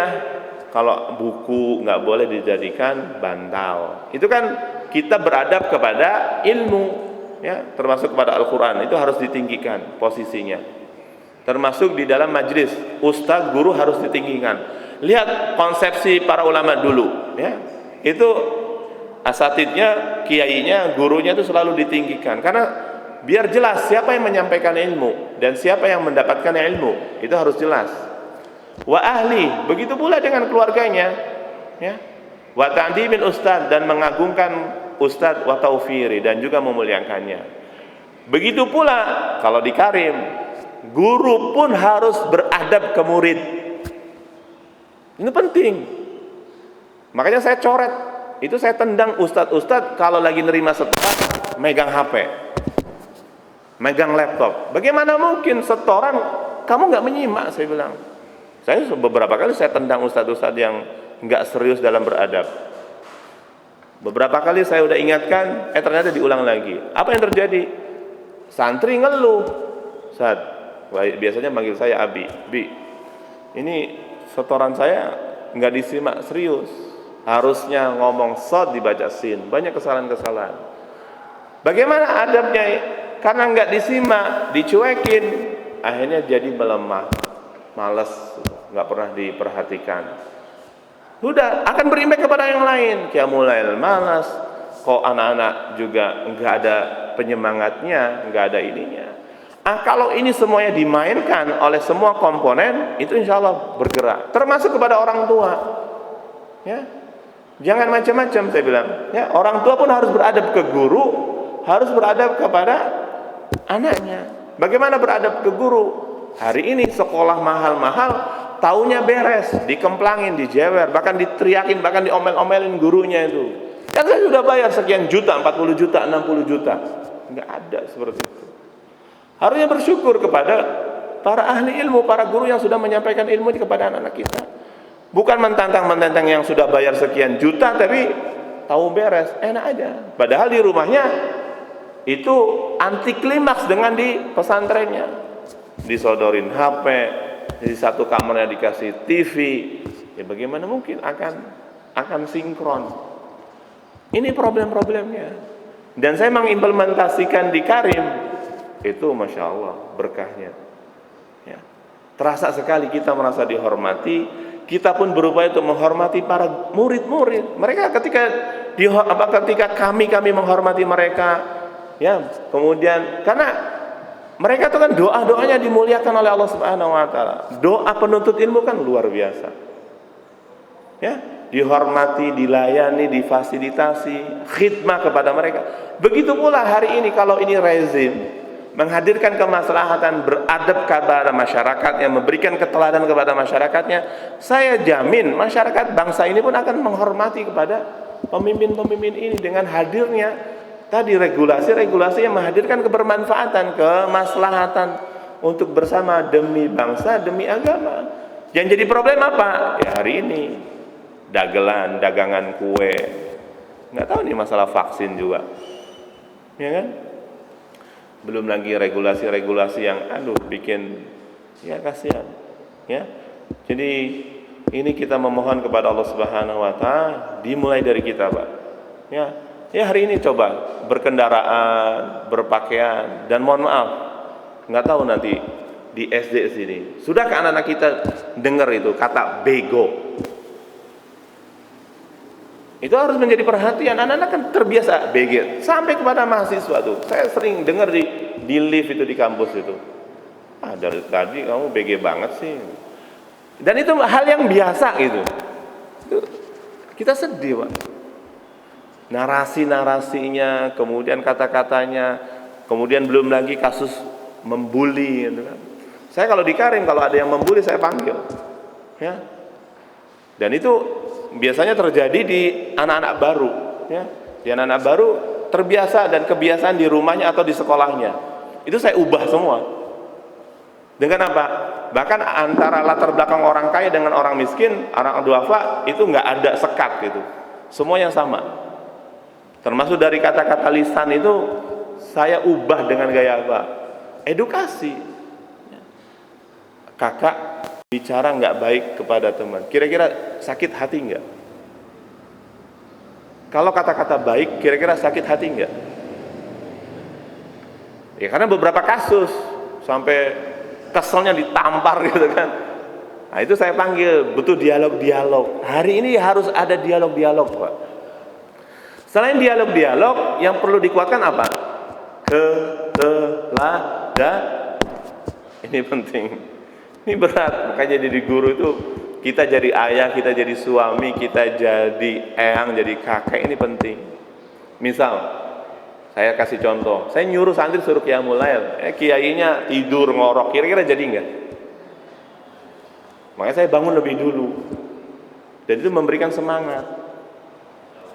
Kalau buku nggak boleh dijadikan bantal, itu kan kita beradab kepada ilmu ya, termasuk kepada Al-Quran, itu harus ditinggikan posisinya. Termasuk di dalam majlis, ustadz, guru harus ditinggikan. Lihat konsepsi para ulama dulu ya, itu asatidnya, kiainya, gurunya itu selalu ditinggikan, karena biar jelas siapa yang menyampaikan ilmu dan siapa yang mendapatkan ilmu, itu harus jelas. Wa ahli, begitu pula dengan keluarganya ya. Wa ta'dimil ustadz, dan mengagungkan ustadz, wa taufiri, dan juga memuliakannya. Begitu pula kalau di Karim, guru pun harus beradab ke murid. Ini penting. Makanya saya coret, itu saya tendang ustadz kalau lagi nerima setoran megang HP, megang laptop. Bagaimana mungkin setoran kamu nggak menyimak? Saya bilang. Saya beberapa kali saya tendang ustadz yang nggak serius dalam beradab. Beberapa kali saya udah ingatkan, ternyata diulang lagi. Apa yang terjadi? Santri ngeluh, Ustaz, biasanya manggil saya Abi. Bi, ini setoran saya nggak disimak serius. Harusnya ngomong sod dibaca sin. Banyak kesalahan-kesalahan. Bagaimana adabnya? Karena nggak disimak, dicuekin, akhirnya jadi melemah, malas, nggak pernah diperhatikan. Sudah akan berimbas kepada yang lain. Qiyamulail malas. Kok anak-anak juga nggak ada penyemangatnya, nggak ada ininya. Kalau ini semuanya dimainkan oleh semua komponen, itu insya Allah bergerak. Termasuk kepada orang tua. Ya, jangan macam-macam saya bilang. Ya, orang tua pun harus beradab ke guru, harus beradab kepada anaknya. Bagaimana beradab ke guru? Hari ini sekolah mahal-mahal, taunya beres, dikemplangin, dijewer, bahkan diteriakin, bahkan diomel-omelin gurunya itu. Kan saya sudah bayar sekian juta, 40 juta, 60 juta. Enggak ada seperti itu. Harusnya bersyukur kepada para ahli ilmu, para guru yang sudah menyampaikan ilmu ini kepada anak-anak kita. Bukan mentantang-mentantang yang sudah bayar sekian juta tapi tahu beres, enak aja. Padahal di rumahnya itu anti klimaks dengan di pesantrennya. Disodorin HP, di satu kamarnya dikasih TV. Ya bagaimana mungkin akan sinkron. Ini problem-problemnya. Dan saya mengimplementasikan di Karim. Itu Masya Allah berkahnya. Ya. Terasa sekali kita merasa dihormati. Kita pun berupaya untuk menghormati para murid-murid. Mereka ketika kami menghormati mereka, ya, kemudian karena mereka itu kan doa-doanya dimuliakan oleh Allah Subhanahu wa taala. Doa penuntut ilmu kan luar biasa. Ya, dihormati, dilayani, difasilitasi, khidmah kepada mereka. Begitu pula hari ini kalau ini rezim menghadirkan kemaslahatan, beradab kepada masyarakat, yang memberikan keteladanan kepada masyarakatnya, saya jamin masyarakat bangsa ini pun akan menghormati kepada pemimpin-pemimpin ini dengan hadirnya tadi regulasi-regulasi yang menghadirkan kebermanfaatan, kemaslahatan untuk bersama demi bangsa, demi agama. Yang jadi problem apa? Ya hari ini dagangan kue, nggak tahu nih masalah vaksin juga, ya kan? Belum lagi regulasi-regulasi yang bikin ya kasihan, ya. Jadi ini kita memohon kepada Allah Subhanahu wa taala, dimulai dari kita, Pak. Ya hari ini coba berkendaraan, berpakaian, dan mohon maaf, nggak tahu nanti di SD sini sudahkah anak-anak kita dengar itu kata bego. Itu harus menjadi perhatian. Anak-anak kan terbiasa beget. Sampai kepada mahasiswa tuh. Saya sering dengar di lift itu di kampus itu. Dari tadi kamu bege banget sih. Dan itu hal yang biasa gitu. Kita sedih, Pak. Narasi-narasinya, kemudian kata-katanya, kemudian belum lagi kasus membuli gitu kan. Saya kalau di Karim kalau ada yang membuli saya panggil. Ya. Dan itu biasanya terjadi di anak-anak baru, ya. Di anak-anak baru terbiasa dan kebiasaan di rumahnya atau di sekolahnya. Itu saya ubah semua. Dengan apa? Bahkan antara latar belakang orang kaya dengan orang miskin, orang duafa itu nggak ada sekat gitu. Semua yang sama. Termasuk dari kata-kata lisan itu saya ubah dengan gaya apa? Edukasi. Kakak bicara nggak baik kepada teman, kira-kira sakit hati nggak? Kalau kata-kata baik, kira-kira sakit hati nggak? Ya karena beberapa kasus sampai keselnya ditampar gitu kan. Nah itu saya panggil, butuh dialog-dialog. Hari ini harus ada dialog-dialog, Pak. Selain dialog-dialog, yang perlu dikuatkan apa? Keteladanan. Ini penting. Ini berat, makanya jadi guru itu kita jadi ayah, kita jadi suami, kita jadi eyang, jadi kakek, ini penting. Misal, saya kasih contoh, saya nyuruh santri suruh qiyamulail, kiainya tidur ngorok, kira-kira jadi enggak? Makanya saya bangun lebih dulu, dan itu memberikan semangat.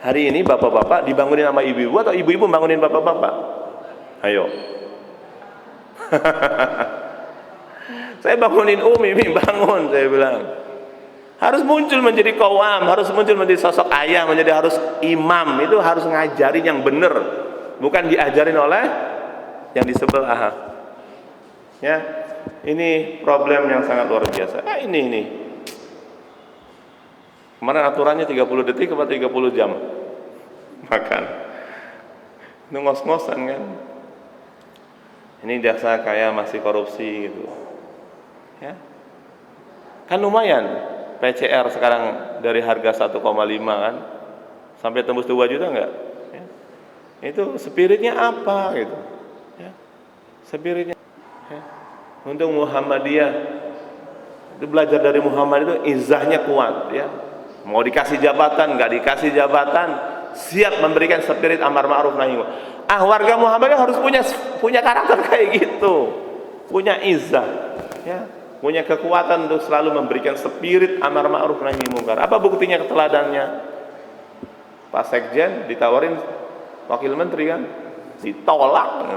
Hari ini bapak-bapak dibangunin sama ibu-ibu atau ibu-ibu bangunin bapak-bapak? Ayo. Saya bangunin Umi bangun, saya bilang. Harus muncul menjadi qawam, harus muncul menjadi sosok ayah, harus imam, itu harus ngajarin yang benar, bukan diajarin oleh yang di sebelah. Ya. Ini problem yang sangat luar biasa. Ini. Kemarin aturannya 30 detik atau 30 jam makan. Itu ngos-ngosan kan. Ini dasar kayak masih korupsi gitu. Ya. Kan lumayan PCR sekarang dari harga 1,5 kan sampai tembus 2 juta enggak? Ya. Itu spiritnya apa gitu. Ya. Spiritnya ya. Untuk Muhammadiyah itu belajar dari Muhammad itu izahnya kuat ya. Mau dikasih jabatan, enggak dikasih jabatan, siap memberikan spirit amar ma'ruf nahi munkar. Warga Muhammadiyah harus punya karakter kayak gitu. Punya izah ya, punya kekuatan untuk selalu memberikan spirit amar ma'ruf nahi munkar. Apa buktinya keteladannya? Pak Sekjen ditawarin wakil menteri kan, ditolak.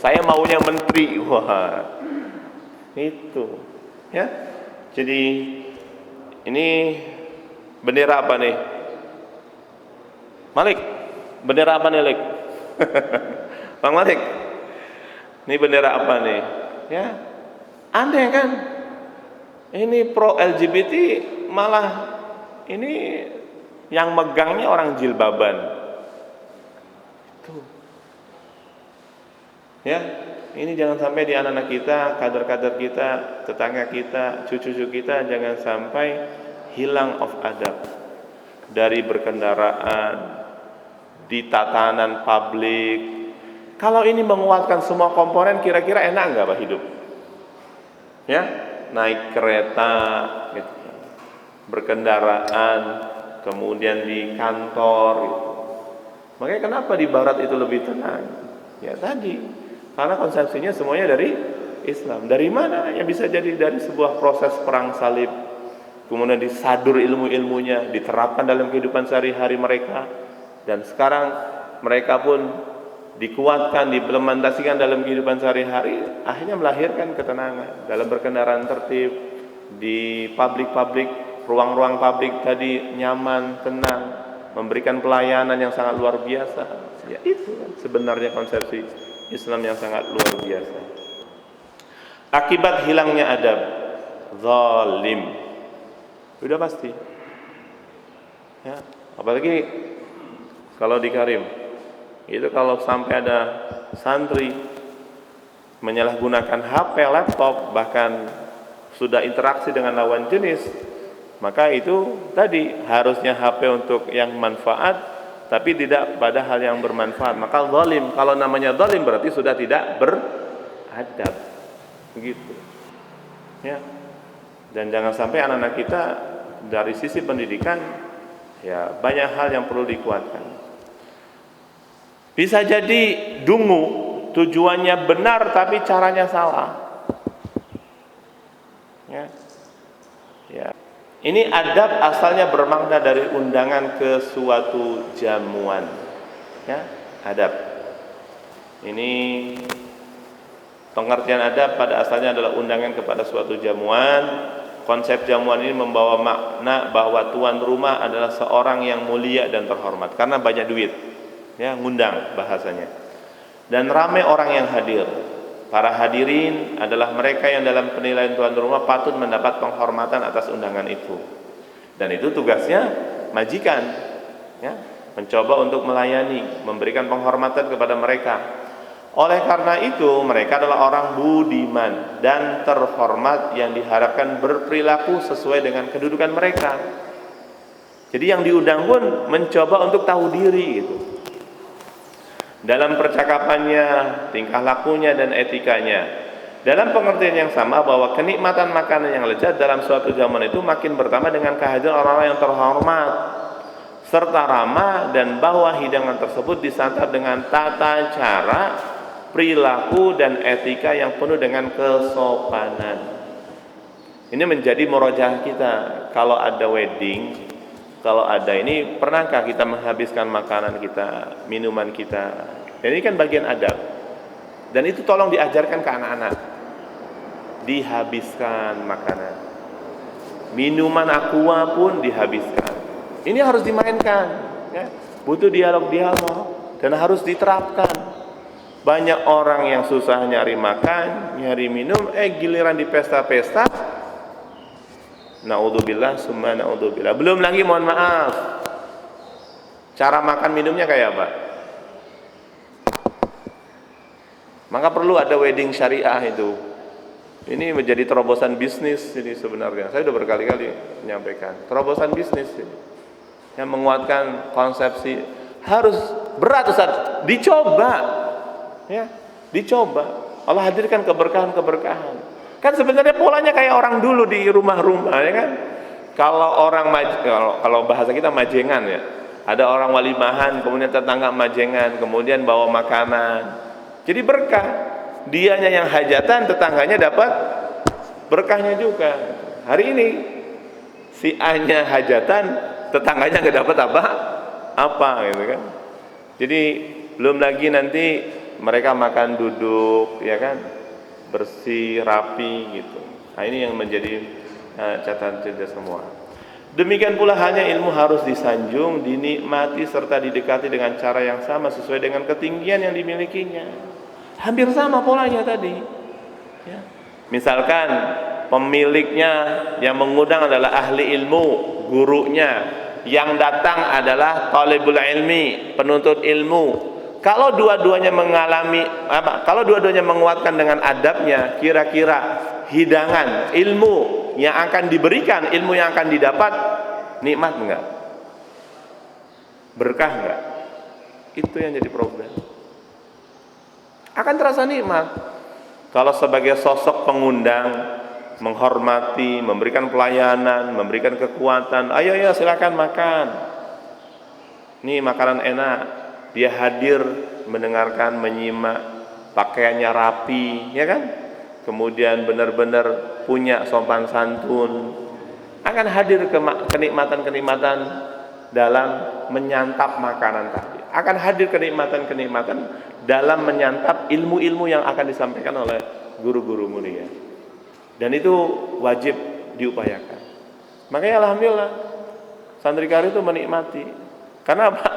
Saya maunya menteri. Wah, itu ya. Jadi ini bendera apa nih? Malik, bendera apa nih, Lik? Bang Malik, ini bendera apa nih? Ya, aneh kan? Ini pro LGBT malah ini yang megangnya orang jilbaban. Tuh. Ya, ini jangan sampai di anak-anak kita, kader-kader kita, tetangga kita, cucu-cucu kita jangan sampai hilang of adab dari berkendaraan, di tatanan publik. Kalau ini menguatkan semua komponen, kira-kira enak nggak Pak hidup? Ya, naik kereta, gitu. Berkendaraan, kemudian di kantor. Gitu. Makanya kenapa di Barat itu lebih tenang? Ya tadi, karena konsepsinya semuanya dari Islam. Dari mana? Ya bisa jadi dari sebuah proses perang salib, kemudian disadur ilmu-ilmunya, diterapkan dalam kehidupan sehari-hari mereka, dan sekarang mereka pun dikuatkan, diimplementasikan dalam kehidupan sehari-hari, akhirnya melahirkan ketenangan dalam berkendaraan tertib, di publik, ruang-ruang publik tadi nyaman, tenang, memberikan pelayanan yang sangat luar biasa. Ya itu sebenarnya konsepsi Islam yang sangat luar biasa. Akibat hilangnya adab, zalim. Sudah pasti. Ya, apalagi kalau di Karim, itu kalau sampai ada santri menyalahgunakan HP, laptop, bahkan sudah interaksi dengan lawan jenis, maka itu tadi harusnya HP untuk yang manfaat, tapi tidak pada hal yang bermanfaat. Maka zalim. Kalau namanya zalim berarti sudah tidak beradab. Begitu. Ya. Dan jangan sampai anak-anak kita dari sisi pendidikan ya banyak hal yang perlu dikuatkan. Bisa jadi dungu, tujuannya benar tapi caranya salah. Ya. Ya. Ini adab asalnya bermakna dari undangan ke suatu jamuan. Ya, adab. Ini pengertian adab pada asalnya adalah undangan kepada suatu jamuan. Konsep jamuan ini membawa makna bahwa tuan rumah adalah seorang yang mulia dan terhormat karena banyak duit. Ya, ngundang bahasanya. Dan ramai orang yang hadir. Para hadirin adalah mereka yang dalam penilaian tuan rumah patut mendapat penghormatan atas undangan itu. Dan itu tugasnya majikan, ya, mencoba untuk melayani, memberikan penghormatan kepada mereka. Oleh karena itu, mereka adalah orang budiman dan terhormat yang diharapkan berperilaku sesuai dengan kedudukan mereka. Jadi yang diundang pun mencoba untuk tahu diri gitu. Dalam percakapannya, tingkah lakunya dan etikanya. Dalam pengertian yang sama bahwa kenikmatan makanan yang lezat dalam suatu zaman itu makin bertambah dengan kehadiran orang-orang yang terhormat serta ramah, dan bahwa hidangan tersebut disantap dengan tata cara, perilaku dan etika yang penuh dengan kesopanan. Ini menjadi murojaah kita kalau ada wedding. Kalau ada ini, pernahkah kita menghabiskan makanan kita, minuman kita? Dan ini kan bagian adab. Dan itu tolong diajarkan ke anak-anak. Dihabiskan makanan. Minuman aqua pun dihabiskan. Ini harus dimainkan. Ya. Butuh dialog-dialog. Dan harus diterapkan. Banyak orang yang susah nyari makan, nyari minum, giliran di pesta-pesta, naudzubillah summa naudzubillah. Belum lagi mohon maaf, cara makan minumnya kayak apa? Maka perlu ada wedding syariah itu. Ini menjadi terobosan bisnis ini sebenarnya. Saya sudah berkali-kali menyampaikan terobosan bisnis ini, yang menguatkan konsepsi harus berat Ustaz, dicoba. Ya, dicoba. Allah hadirkan keberkahan-keberkahan. Kan sebenarnya polanya kayak orang dulu di rumah-rumah, ya kan? Kalau orang kalau bahasa kita majengan ya. Ada orang walimahan, kemudian tetangga majengan, kemudian bawa makanan. Jadi berkah. Dianya yang hajatan, tetangganya dapat berkahnya juga. Hari ini si A-nya hajatan, tetangganya nggak dapat apa gitu kan. Jadi belum lagi nanti mereka makan duduk, ya kan, bersih, rapi gitu. Nah ini yang menjadi catatan kita semua. Demikian pula halnya ilmu harus disanjung, dinikmati serta didekati dengan cara yang sama sesuai dengan ketinggian yang dimilikinya. Hampir sama polanya tadi. Ya. Misalkan pemiliknya yang mengundang adalah ahli ilmu, gurunya, yang datang adalah talibul ilmi, penuntut ilmu. Kalau dua-duanya kalau dua-duanya menguatkan dengan adabnya, kira-kira hidangan ilmu yang akan diberikan, ilmu yang akan didapat, nikmat enggak? Berkah enggak? Itu yang jadi problem. Akan terasa nikmat. Kalau sebagai sosok pengundang, menghormati, memberikan pelayanan, memberikan kekuatan, ayo ya silakan makan. Nih makanan enak. Dia hadir mendengarkan, menyimak, pakaiannya rapi, ya kan? Kemudian benar-benar punya sopan santun. Akan hadir kenikmatan-kenikmatan dalam menyantap makanan tadi. Akan hadir kenikmatan-kenikmatan dalam menyantap ilmu-ilmu yang akan disampaikan oleh guru-guru mulia. Dan itu wajib diupayakan. Makanya alhamdulillah santri kari itu menikmati. Karena apa?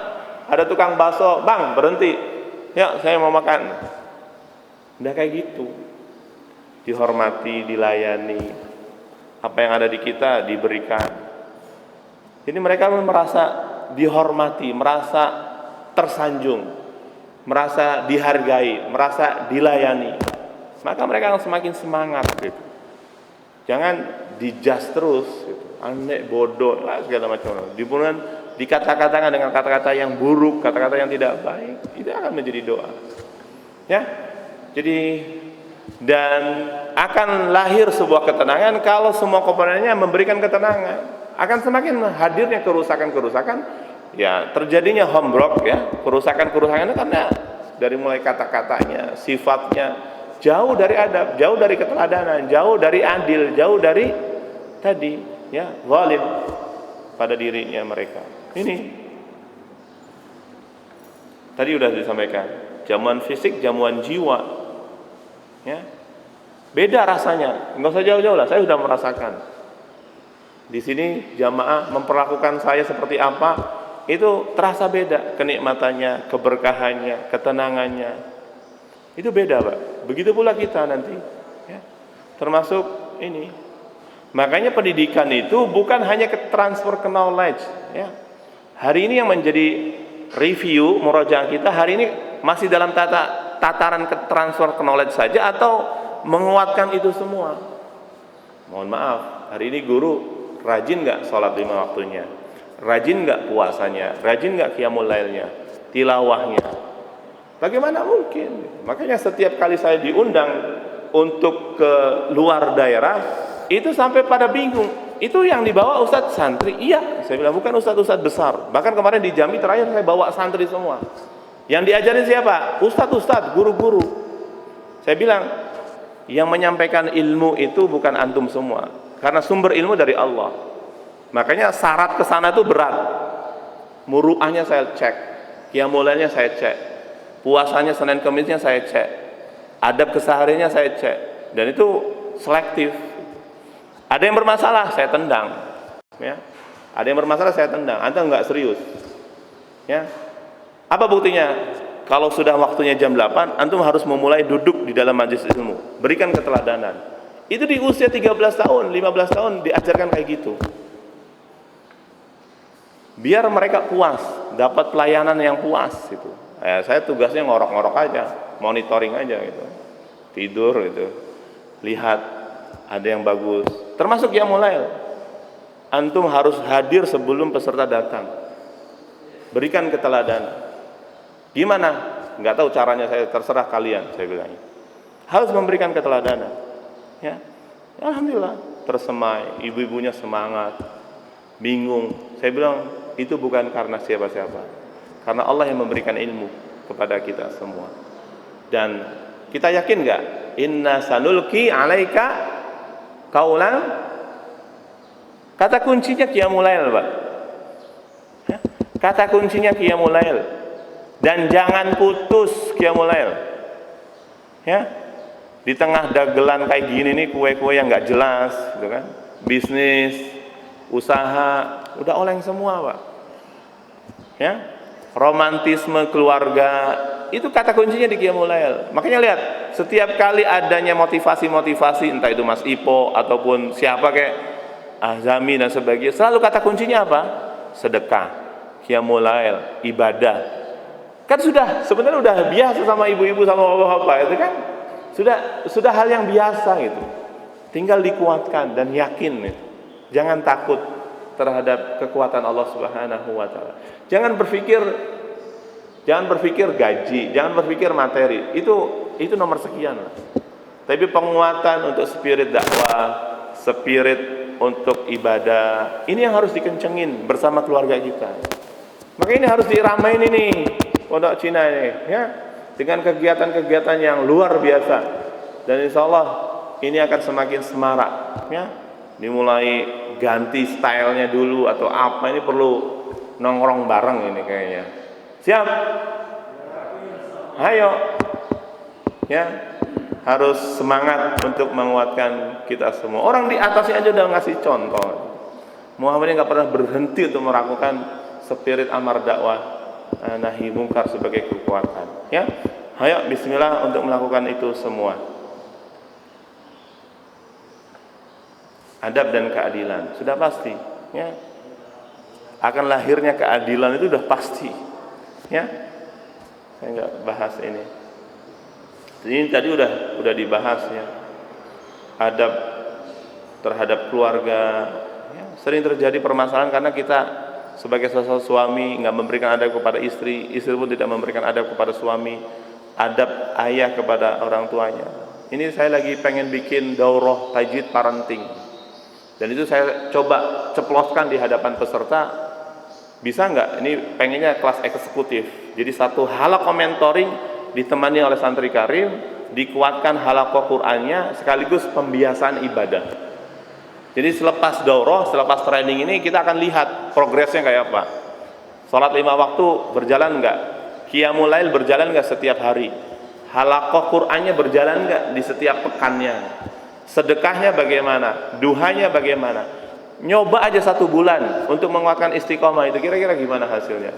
Ada tukang bakso, bang berhenti, ya saya mau makan. Udah kayak gitu, dihormati, dilayani, apa yang ada di kita diberikan. Ini mereka merasa dihormati, merasa tersanjung, merasa dihargai, merasa dilayani. Maka mereka akan semakin semangat gitu. Jangan dijudge terus gitu. Aneh, bodoh, segala macam. Dikata-katakan dengan kata-kata yang buruk, kata-kata yang tidak baik, itu akan menjadi doa. Ya. Jadi dan akan lahir sebuah ketenangan kalau semua komponennya memberikan ketenangan. Akan semakin hadirnya kerusakan-kerusakan, ya terjadinya hombrok ya, kerusakan-kerusakan karena dari mulai kata-katanya, sifatnya jauh dari adab, jauh dari keteladanan, jauh dari adil, jauh dari tadi ya, zalim pada dirinya mereka. Ini tadi sudah disampaikan, jamuan fisik, jamuan jiwa, ya beda rasanya. Enggak usah jauh-jauh lah, saya sudah merasakan. Di sini jamaah memperlakukan saya seperti apa, itu terasa beda kenikmatannya, keberkahannya, ketenangannya. Itu beda, Pak. Begitu pula kita nanti, ya. Termasuk ini. Makanya pendidikan itu bukan hanya ke transfer ke knowledge, ya. Hari ini yang menjadi review murojaah kita hari ini masih dalam tataran ke transfer ke knowledge saja atau menguatkan itu semua. Mohon maaf, hari ini guru rajin nggak sholat 5 waktunya, rajin nggak puasanya, rajin nggak qiyamul lailnya, tilawahnya. Bagaimana mungkin? Makanya setiap kali saya diundang untuk ke luar daerah, itu sampai pada bingung. Itu yang dibawa ustadz santri? Iya, saya bilang bukan ustadz besar. Bahkan kemarin di Jambi terakhir saya bawa santri semua. Yang diajarin siapa? Ustadz, guru-guru. Saya bilang, yang menyampaikan ilmu itu bukan antum semua, karena sumber ilmu dari Allah. Makanya syarat ke sana itu berat. Muru'ahnya saya cek, qiyamulailnya saya cek, puasanya Senin Kemisnya saya cek, adab kesehariannya saya cek, dan itu selektif. Ada yang bermasalah saya tendang, ya. Ada yang bermasalah saya tendang. Anda enggak serius, ya. Apa buktinya? Kalau sudah waktunya jam 8, antum harus memulai duduk di dalam majelis ilmu. Berikan keteladanan. Itu di usia 13 tahun, 15 tahun diajarkan kayak gitu. Biar mereka puas, dapat pelayanan yang puas itu. Saya tugasnya ngorok-ngorok aja, monitoring aja gitu. Tidur gitu. Lihat ada yang bagus. Termasuk qiyamul lail. Antum harus hadir sebelum peserta datang. Berikan keteladanan. Gimana? Nggak tahu caranya, saya terserah kalian, saya bilang. Harus memberikan keteladanan. Ya. Alhamdulillah, tersemai, ibu-ibunya semangat. Bingung. Saya bilang itu bukan karena siapa-siapa. Karena Allah yang memberikan ilmu kepada kita semua. Dan kita yakin nggak? Inna sanulki alaika qaulan. Kata kuncinya qiyamul lail, Pak. Ya? Kata kuncinya qiyamul lail. Dan jangan putus qiyamul lail. Ya. Di tengah dagelan kayak gini nih, kue-kue yang nggak jelas, gitu kan? Bisnis, usaha, udah oleng semua, Pak. Ya. Romantisme keluarga, itu kata kuncinya di qiyamul lail. Makanya lihat, setiap kali adanya motivasi-motivasi, entah itu Mas Ipo ataupun siapa kayak Azami dan sebagainya, selalu kata kuncinya apa? Sedekah, qiyamul lail, ibadah. Kan sebenarnya udah biasa sama ibu-ibu sama bapak-bapak itu kan, sudah hal yang biasa gitu. Tinggal dikuatkan dan yakin gitu. Jangan takut terhadap kekuatan Allah Subhanahu wa taala. Jangan berpikir gaji, jangan berpikir materi. Itu nomor sekian lah. Tapi penguatan untuk spirit dakwah, spirit untuk ibadah, ini yang harus dikencengin bersama keluarga kita. Maka ini harus diramain ini Pondok Cina ini, ya, dengan kegiatan-kegiatan yang luar biasa. Dan insya Allah ini akan semakin semarak, ya. Dimulai ganti stylenya dulu atau apa, ini perlu nongkrong bareng ini kayaknya. Siap? Ayo, ya, harus semangat untuk menguatkan kita semua. Orang di atasnya aja udah ngasih contoh. Muhammadiyah nggak pernah berhenti untuk melakukan spirit amar dakwah nahi mungkar sebagai kekuatan. Ya, ayo Bismillah untuk melakukan itu semua. Adab dan keadilan sudah pasti. Ya, akan lahirnya keadilan itu sudah pasti. Ya, saya nggak bahas ini. Ini tadi udah dibahas ya. Adab terhadap keluarga. Ya, sering terjadi permasalahan karena kita sebagai sosok suami nggak memberikan adab kepada istri, istri pun tidak memberikan adab kepada suami, adab ayah kepada orang tuanya. Ini saya lagi pengen bikin daurah tajwid parenting, dan itu saya coba ceploskan di hadapan peserta. Bisa nggak? Ini pengennya kelas eksekutif. Jadi satu halaqah mentoring ditemani oleh santri karim, dikuatkan halaqah Qur'annya sekaligus pembiasaan ibadah. Jadi selepas daurah, selepas training ini kita akan lihat progresnya kayak apa. Salat 5 waktu berjalan enggak? Qiyamul lail berjalan enggak setiap hari? Halaqah Qur'annya berjalan enggak di setiap pekannya? Sedekahnya bagaimana? Duhanya bagaimana? Nyoba aja 1 bulan untuk menguatkan istiqomah itu, kira-kira gimana hasilnya?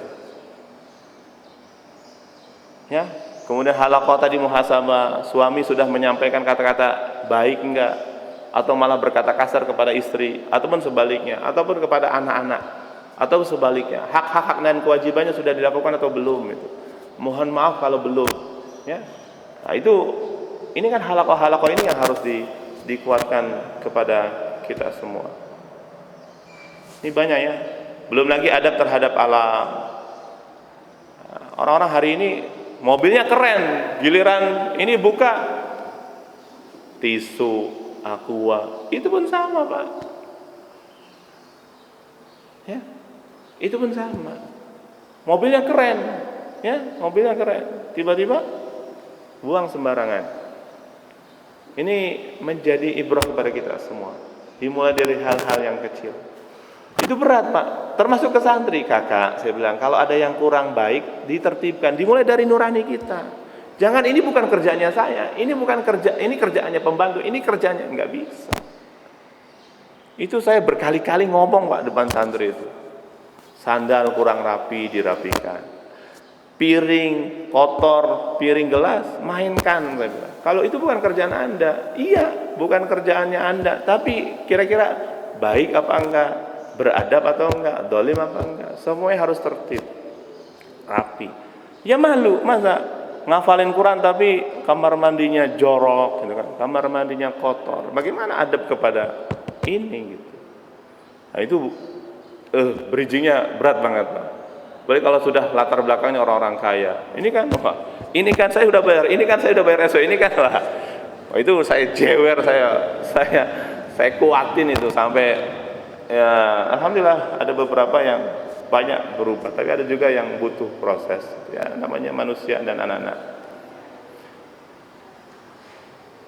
Ya, kemudian halaqah tadi muhasabah, suami sudah menyampaikan kata-kata baik enggak? Atau malah berkata kasar kepada istri, ataupun sebaliknya, ataupun kepada anak-anak, atau sebaliknya, hak-hak dan kewajibannya sudah dilakukan atau belum itu. Mohon maaf kalau belum, ya. Nah, ini kan halaqah ini yang harus dikuatkan kepada kita semua. Ini banyak ya. Belum lagi adab terhadap alam. Orang-orang hari ini mobilnya keren, giliran ini buka tisu Aqua, itu pun sama, Pak. Ya, itu pun sama. Mobilnya keren, ya, mobilnya keren. Tiba-tiba buang sembarangan. Ini menjadi ibrah kepada kita semua. Dimulai dari hal-hal yang kecil. Itu berat, Pak. Termasuk ke santri, kakak. Saya bilang, kalau ada yang kurang baik, ditertibkan. Dimulai dari nurani kita. Jangan, ini bukan kerjanya saya, ini kerjaannya pembantu, ini kerjanya, nggak bisa. Itu saya berkali-kali ngomong, Pak, depan santri itu. Sandal kurang rapi, dirapikan. piring kotor, piring gelas, mainkan, saya bilang. Kalau itu bukan kerjaan Anda, iya, bukan kerjaannya Anda, tapi kira-kira baik apa enggak, beradab atau enggak, dolim apa enggak, semuanya harus tertib, rapi. Ya malu, masa ngafalin Quran tapi kamar mandinya jorok, gitu kan, kamar mandinya kotor, bagaimana adab kepada ini, gitu. Nah itu bridgingnya berat banget, Pak. Apalagi kalau sudah latar belakangnya orang-orang kaya. Ini kan, wah, ini kan saya udah bayar, ini kan saya udah bayar SO, ini kan, wah, itu saya jewer, saya kuatin itu sampai ya, alhamdulillah ada beberapa yang banyak berubah, tapi ada juga yang butuh proses. Ya, namanya manusia dan anak-anak.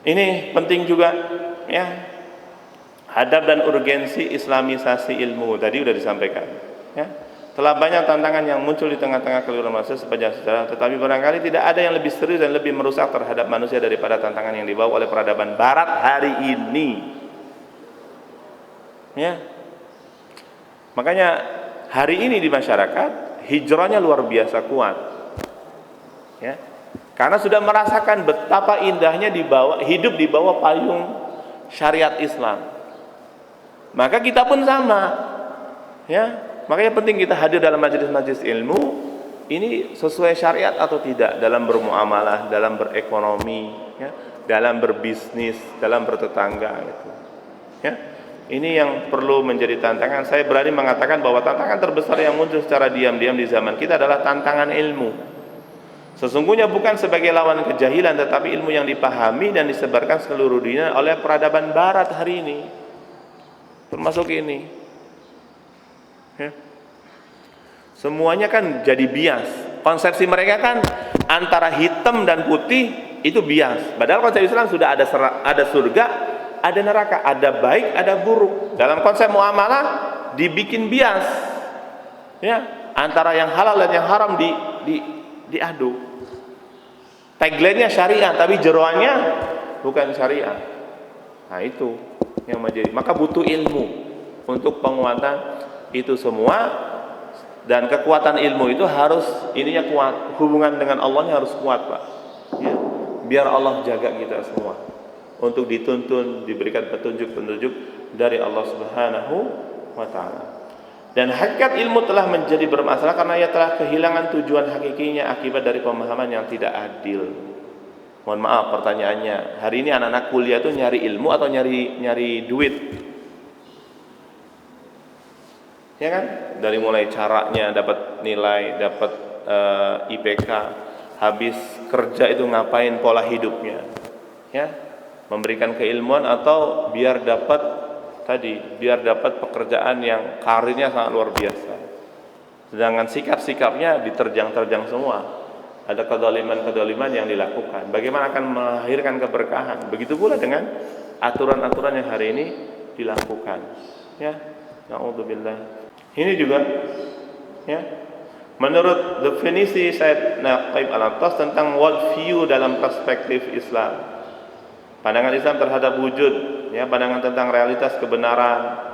Ini penting juga, ya. Hadab dan urgensi islamisasi ilmu tadi sudah disampaikan, ya. Telah banyak tantangan yang muncul di tengah-tengah keliruan manusia sepanjang sejarah, tetapi barangkali tidak ada yang lebih serius dan lebih merusak terhadap manusia daripada tantangan yang dibawa oleh peradaban barat hari ini. Ya. Makanya hari ini di masyarakat hijrahnya luar biasa kuat. Ya. Karena sudah merasakan betapa indahnya hidup di bawah payung syariat Islam. Maka kita pun sama. Ya. Makanya penting kita hadir dalam majelis-majelis ilmu ini sesuai syariat atau tidak, dalam bermuamalah, dalam berekonomi, ya, dalam berbisnis, dalam bertetangga, gitu. Ya, ini yang perlu menjadi tantangan. Saya berani mengatakan bahwa tantangan terbesar yang muncul secara diam-diam di zaman kita adalah tantangan ilmu. Sesungguhnya bukan sebagai lawan kejahilan, tetapi ilmu yang dipahami dan disebarkan seluruh dunia oleh peradaban Barat hari ini, termasuk ini. Ya. Semuanya kan jadi bias. Konsepsi mereka kan antara hitam dan putih itu bias. Padahal konsep Islam sudah ada surga, ada neraka, ada baik, ada buruk. Dalam konsep muamalah dibikin bias. Ya, antara yang halal dan yang haram diadu. Tagline-nya syariah, tapi jeroannya bukan syariah. Nah itu yang menjadi. Maka butuh ilmu untuk penguatan itu semua, dan kekuatan ilmu itu harus ininya kuat, hubungan dengan Allahnya harus kuat, Pak. Ya, biar Allah jaga kita semua untuk dituntun, diberikan petunjuk-petunjuk dari Allah Subhanahu wa taala. Dan hakikat ilmu telah menjadi bermasalah karena ia telah kehilangan tujuan hakikinya akibat dari pemahaman yang tidak adil. Mohon maaf pertanyaannya, hari ini anak-anak kuliah itu nyari ilmu atau nyari duit? Ya kan? Dari mulai caranya dapat nilai, dapat IPK, habis kerja itu ngapain pola hidupnya, ya, memberikan keilmuan atau biar dapat pekerjaan yang karirnya sangat luar biasa. Sedangkan sikap-sikapnya diterjang-terjang semua. Ada kedoliman-kedoliman yang dilakukan. Bagaimana akan melahirkan keberkahan? Begitu pula dengan aturan-aturan yang hari ini dilakukan. Ya, na'udzubillah. Ini juga, ya, menurut definisi Syed Naqib Al-Attas tentang world view dalam perspektif Islam, pandangan Islam terhadap wujud, ya, pandangan tentang realitas kebenaran,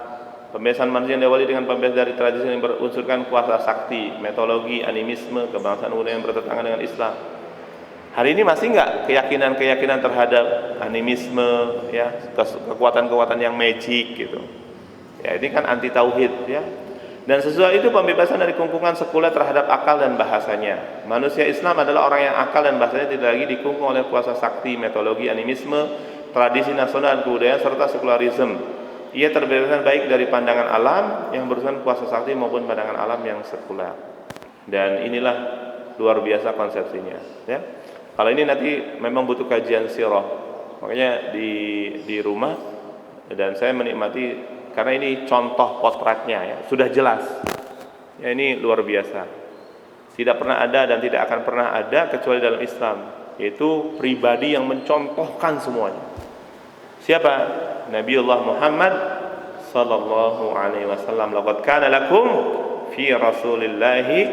pembiasaan manusia yang diawali dengan pembiasaan dari tradisi yang berunsurkan kuasa sakti, mitologi, animisme, kebangsaan budaya yang bertentangan dengan Islam. Hari ini masih enggak keyakinan-keyakinan terhadap animisme, ya, kekuatan-kekuatan yang magic gitu. Ya, ini kan anti tauhid, ya. Dan sesuai itu pembebasan dari kungkungan sekuler terhadap akal dan bahasanya. Manusia Islam adalah orang yang akal dan bahasanya tidak lagi dikungkung oleh kuasa sakti, mitologi, animisme, tradisi nasional dan kebudayaan serta sekularisme. Ia terbebaskan baik dari pandangan alam yang berurusan kuasa sakti maupun pandangan alam yang sekuler. Dan inilah luar biasa konsepsinya, ya. Kalau ini nanti memang butuh kajian sirah. Makanya di rumah, dan saya menikmati karena ini contoh potretnya, ya, sudah jelas. Ya, ini luar biasa. Tidak pernah ada dan tidak akan pernah ada kecuali dalam Islam, yaitu pribadi yang mencontohkan semuanya. Siapa? Nabiullah Muhammad sallallahu alaihi wasallam. Laqad kana lakum fi Rasulillahi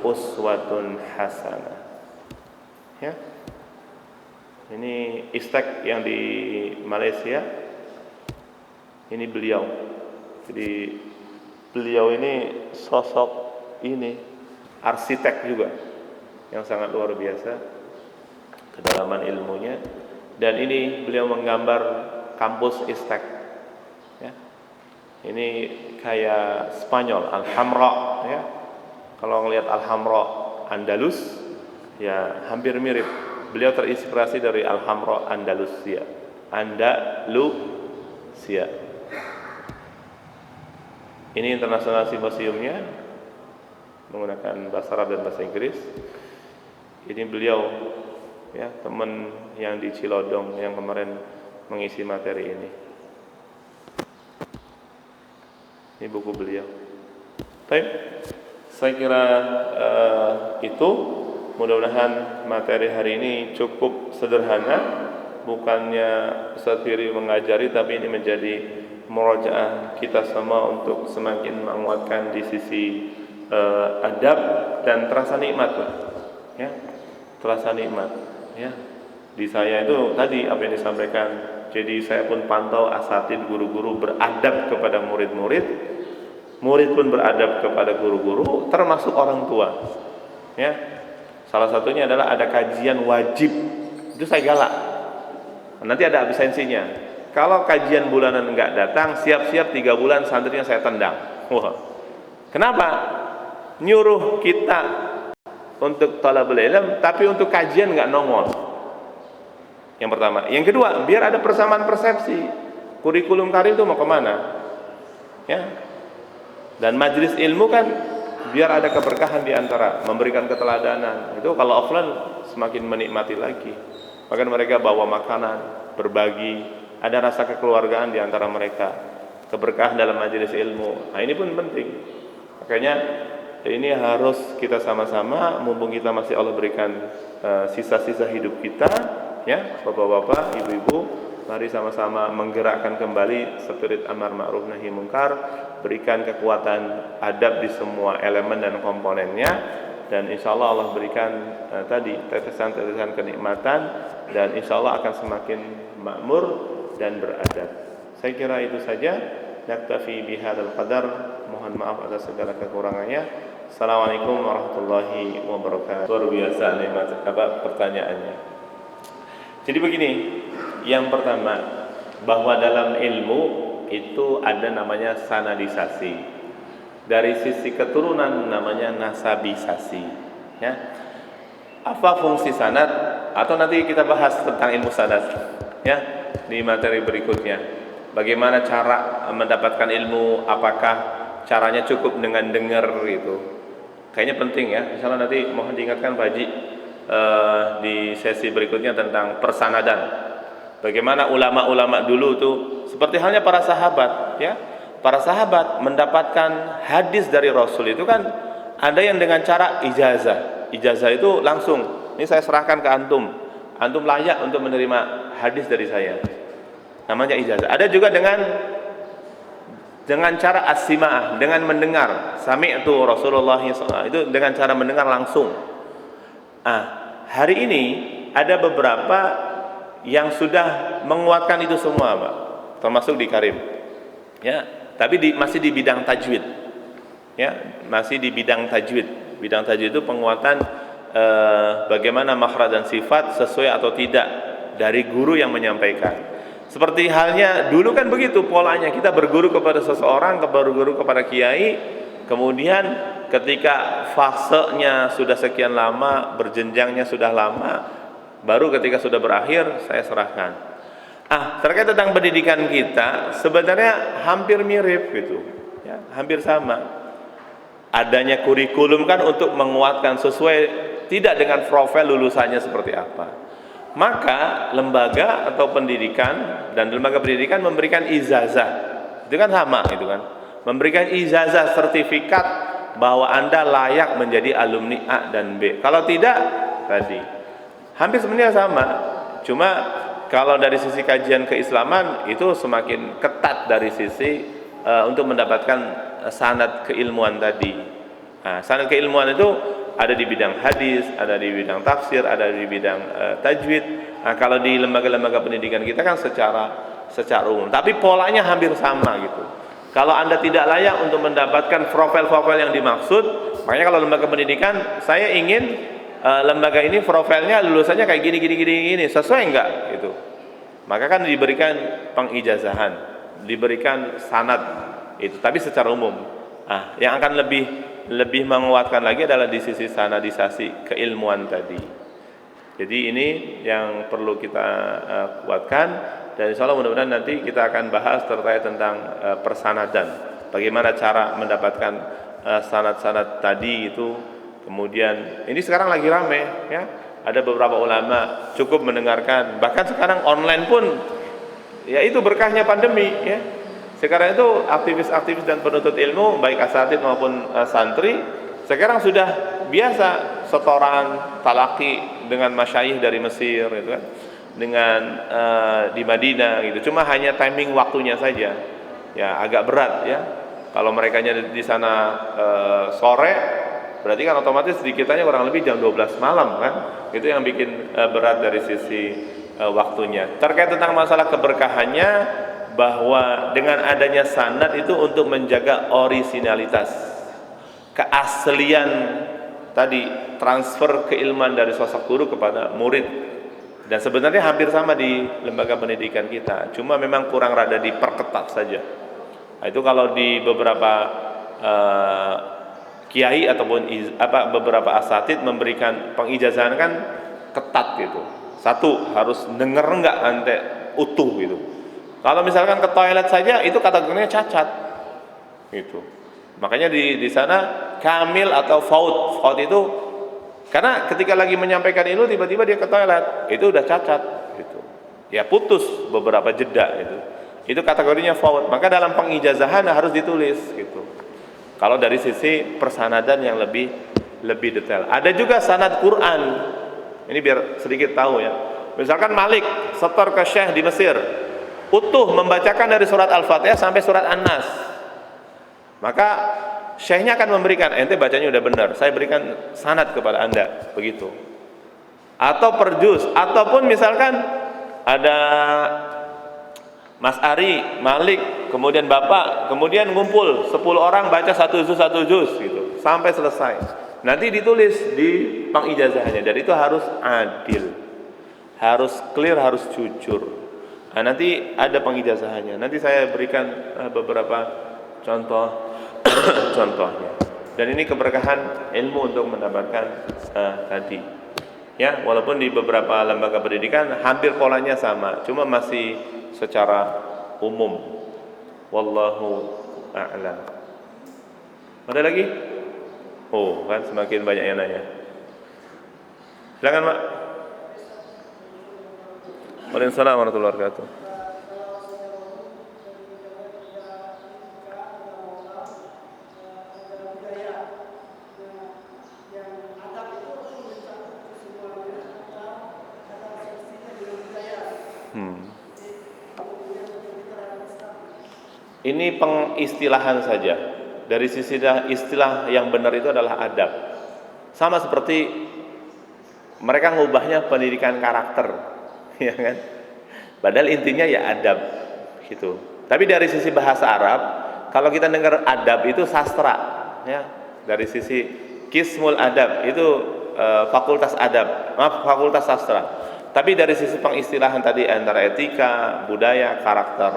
uswatun hasanah. Ya. Ini istek yang di Malaysia. Ini beliau. Jadi beliau ini sosok ini arsitek juga. yang sangat luar biasa kedalaman ilmunya. Dan ini beliau menggambar kampus Istek, ya. Ini kayak Spanyol, Alhamra, ya. Kalau ngelihat Alhamra Andalus, ya hampir mirip. Beliau terinspirasi dari Alhamra Andalusia. Ini International Symposiumnya menggunakan bahasa Arab dan bahasa Inggris. Ini beliau, ya, teman yang di Cilodong yang kemarin mengisi materi ini. Ini buku beliau. Baik, saya kira itu mudah-mudahan materi hari ini cukup sederhana, bukannya Ustaz Firi mengajari, tapi ini menjadi murajaah kita semua untuk semakin menguatkan di sisi adab dan terasa nikmat, ya, terasa nikmat, ya. Di saya itu tadi apa yang disampaikan, jadi saya pun pantau asatid guru-guru beradab kepada murid-murid, murid pun beradab kepada guru-guru, termasuk orang tua, ya. Salah satunya adalah ada kajian wajib, itu saya galak. Nanti ada absensinya. Kalau kajian bulanan enggak datang, siap-siap 3 bulan santrinya saya tendang. Wah. Kenapa? Nyuruh kita untuk talabul ilm, tapi untuk kajian enggak nongol. Yang pertama. Yang kedua, biar ada persamaan persepsi. Kurikulum karim itu mau kemana? Ya. Dan majelis ilmu kan biar ada keberkahan di antara, memberikan keteladanan. Itu kalau offline semakin menikmati lagi. Bahkan mereka bawa makanan, berbagi, ada rasa kekeluargaan di antara mereka, keberkahan dalam majelis ilmu. Nah, ini pun penting. Makanya ini harus kita sama-sama, mumpung kita masih Allah berikan sisa-sisa hidup kita, ya, bapak-bapak, ibu-ibu, mari sama-sama menggerakkan kembali spirit amar ma'ruf nahi munkar, berikan kekuatan adab di semua elemen dan komponennya, dan insya Allah Allah berikan tadi tetesan-tetesan kenikmatan, dan insya Allah akan semakin makmur dan beradab. Saya kira itu saja. Naktafi bihadzal qadar. Mohon maaf atas segala kekurangannya. Assalamualaikum warahmatullahi wabarakatuh. Luar biasa nikmat pertanyaannya. Jadi begini, yang pertama, bahwa dalam ilmu itu ada namanya sanadisasi. Dari sisi keturunan namanya nasabisasi, ya. Apa fungsi sanad? Atau nanti kita bahas tentang ilmu sanad, ya, di materi berikutnya. Bagaimana cara mendapatkan ilmu? Apakah caranya cukup dengan dengar gitu? Kayaknya penting, ya. Misalnya nanti mohon diingatkan Pak Haji di sesi berikutnya tentang persanadan. Bagaimana ulama-ulama dulu tuh seperti halnya para sahabat, ya. Para sahabat mendapatkan hadis dari Rasul itu kan ada yang dengan cara ijazah. Ijazah itu langsung, ini saya serahkan ke antum. Antum layak untuk menerima hadis dari saya. Namanya ijazah. Ada juga dengan cara as-sima'ah, dengan mendengar. Sami'tu Rasulullah SAW, itu dengan cara mendengar langsung. Hari ini ada beberapa yang sudah menguatkan itu semua, Pak. Termasuk di Karim. Ya, tapi masih di bidang tajwid. Ya, masih di bidang tajwid. Bidang tajwid itu penguatan bagaimana makhraj dan sifat sesuai atau tidak dari guru yang menyampaikan. Seperti halnya dulu kan begitu polanya, kita berguru kepada seseorang, berguru kepada kiai, kemudian ketika fasenya sudah sekian lama, berjenjangnya sudah lama, baru ketika sudah berakhir saya serahkan. Terkait tentang pendidikan kita sebenarnya hampir mirip gitu, ya, hampir sama. Adanya kurikulum kan untuk menguatkan sesuai tidak dengan profil lulusannya seperti apa. Maka lembaga atau pendidikan dan lembaga pendidikan memberikan ijazah, itu kan sama, itu kan, memberikan ijazah sertifikat bahwa Anda layak menjadi alumni A dan B. Kalau tidak, tadi hampir sebenarnya sama, cuma kalau dari sisi kajian keislaman itu semakin ketat dari sisi untuk mendapatkan sanad keilmuan tadi. Sanad keilmuan itu ada di bidang hadis, ada di bidang tafsir, ada di bidang tajwid. Kalau di lembaga-lembaga pendidikan kita kan secara umum, tapi polanya hampir sama gitu. Kalau Anda tidak layak untuk mendapatkan profil-profil yang dimaksud, makanya kalau lembaga pendidikan saya ingin lembaga ini profilnya lulusannya kayak gini, sesuai enggak itu. Maka kan diberikan pengijazahan, diberikan sanad itu, tapi secara umum. Nah, yang akan lebih menguatkan lagi adalah di sisi sanadisasi keilmuan tadi. Jadi ini yang perlu kita kuatkan, dan insya Allah mudah-mudahan nanti kita akan bahas terkait tentang persanadan, bagaimana cara mendapatkan sanad-sanad tadi itu. Kemudian ini sekarang lagi rame ya, ada beberapa ulama cukup mendengarkan, bahkan sekarang online pun ya, itu berkahnya pandemi ya. Sekarang itu aktivis-aktivis dan penuntut ilmu baik asatid maupun santri sekarang sudah biasa setoran talaki dengan masyayikh dari Mesir gitu kan, dengan di Madinah gitu. Cuma hanya timing waktunya saja ya agak berat ya. Kalau mereka di sana sore, berarti kan otomatis di kitanya kurang lebih jam 12 malam kan. Itu yang bikin berat dari sisi waktunya. Terkait tentang masalah keberkahannya, bahwa dengan adanya sanad itu untuk menjaga orisinalitas, keaslian tadi, transfer keilmuan dari sosok guru kepada murid. Dan sebenarnya hampir sama di lembaga pendidikan kita, cuma memang kurang rada diperketat saja. Nah, itu kalau di beberapa kiai ataupun beberapa asatid memberikan pengijazahan kan ketat gitu. Satu, harus denger enggak ante utuh gitu. Kalau misalkan ke toilet saja itu kategorinya cacat gitu. Makanya di sana kamil atau faut. Faut itu karena ketika lagi menyampaikan ilmu tiba-tiba dia ke toilet, itu udah cacat gitu. Ya putus beberapa jeda itu. Itu kategorinya faut. Maka dalam pengijazahan harus ditulis gitu. Kalau dari sisi persanadan yang lebih detail. Ada juga sanad Quran. Ini biar sedikit tahu ya. Misalkan Malik setor ke Syekh di Mesir, utuh membacakan dari surat Al-Fatihah sampai surat An-Nas. Maka Syekhnya akan memberikan, ente bacanya udah benar, saya berikan sanad kepada Anda, begitu. Atau per juz, ataupun misalkan ada Mas Ari, Malik, kemudian Bapak, kemudian ngumpul 10 orang baca satu juz gitu sampai selesai. Nanti ditulis di pengijazahnya, dan itu harus adil, harus clear, harus jujur. Nah, nanti ada pengijazahannya. Nanti saya berikan beberapa contohnya. Dan ini keberkahan ilmu untuk mendapatkan tadi. Ya, walaupun di beberapa lembaga pendidikan hampir polanya sama, cuma masih secara umum. Wallahu a'lam. Ada lagi? Oh, kan semakin banyak yang nanya. Silakan, Pak. Waalaikumsalam warahmatullahi wabarakatuh. Ini pengistilahan saja. Dari sisi istilah yang benar itu adalah adab. Sama seperti mereka ngubahnya pendidikan karakter, ya kan? Padahal intinya ya adab, gitu. Tapi dari sisi bahasa Arab, kalau kita dengar adab itu sastra, ya. Dari sisi kismul adab itu fakultas adab, fakultas sastra. Tapi dari sisi pengistilahan tadi antara etika, budaya, karakter,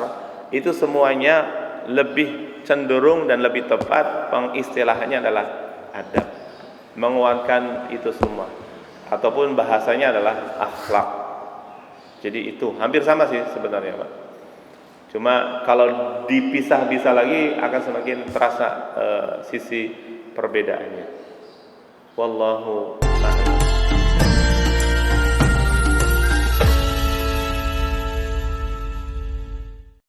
itu semuanya lebih cenderung dan lebih tepat pengistilahannya adalah adab, menguatkan itu semua, ataupun bahasanya adalah akhlak. Jadi itu hampir sama sih sebenarnya, Pak. Cuma kalau dipisah-pisah lagi akan semakin terasa sisi perbedaannya. Wallahu a'lam.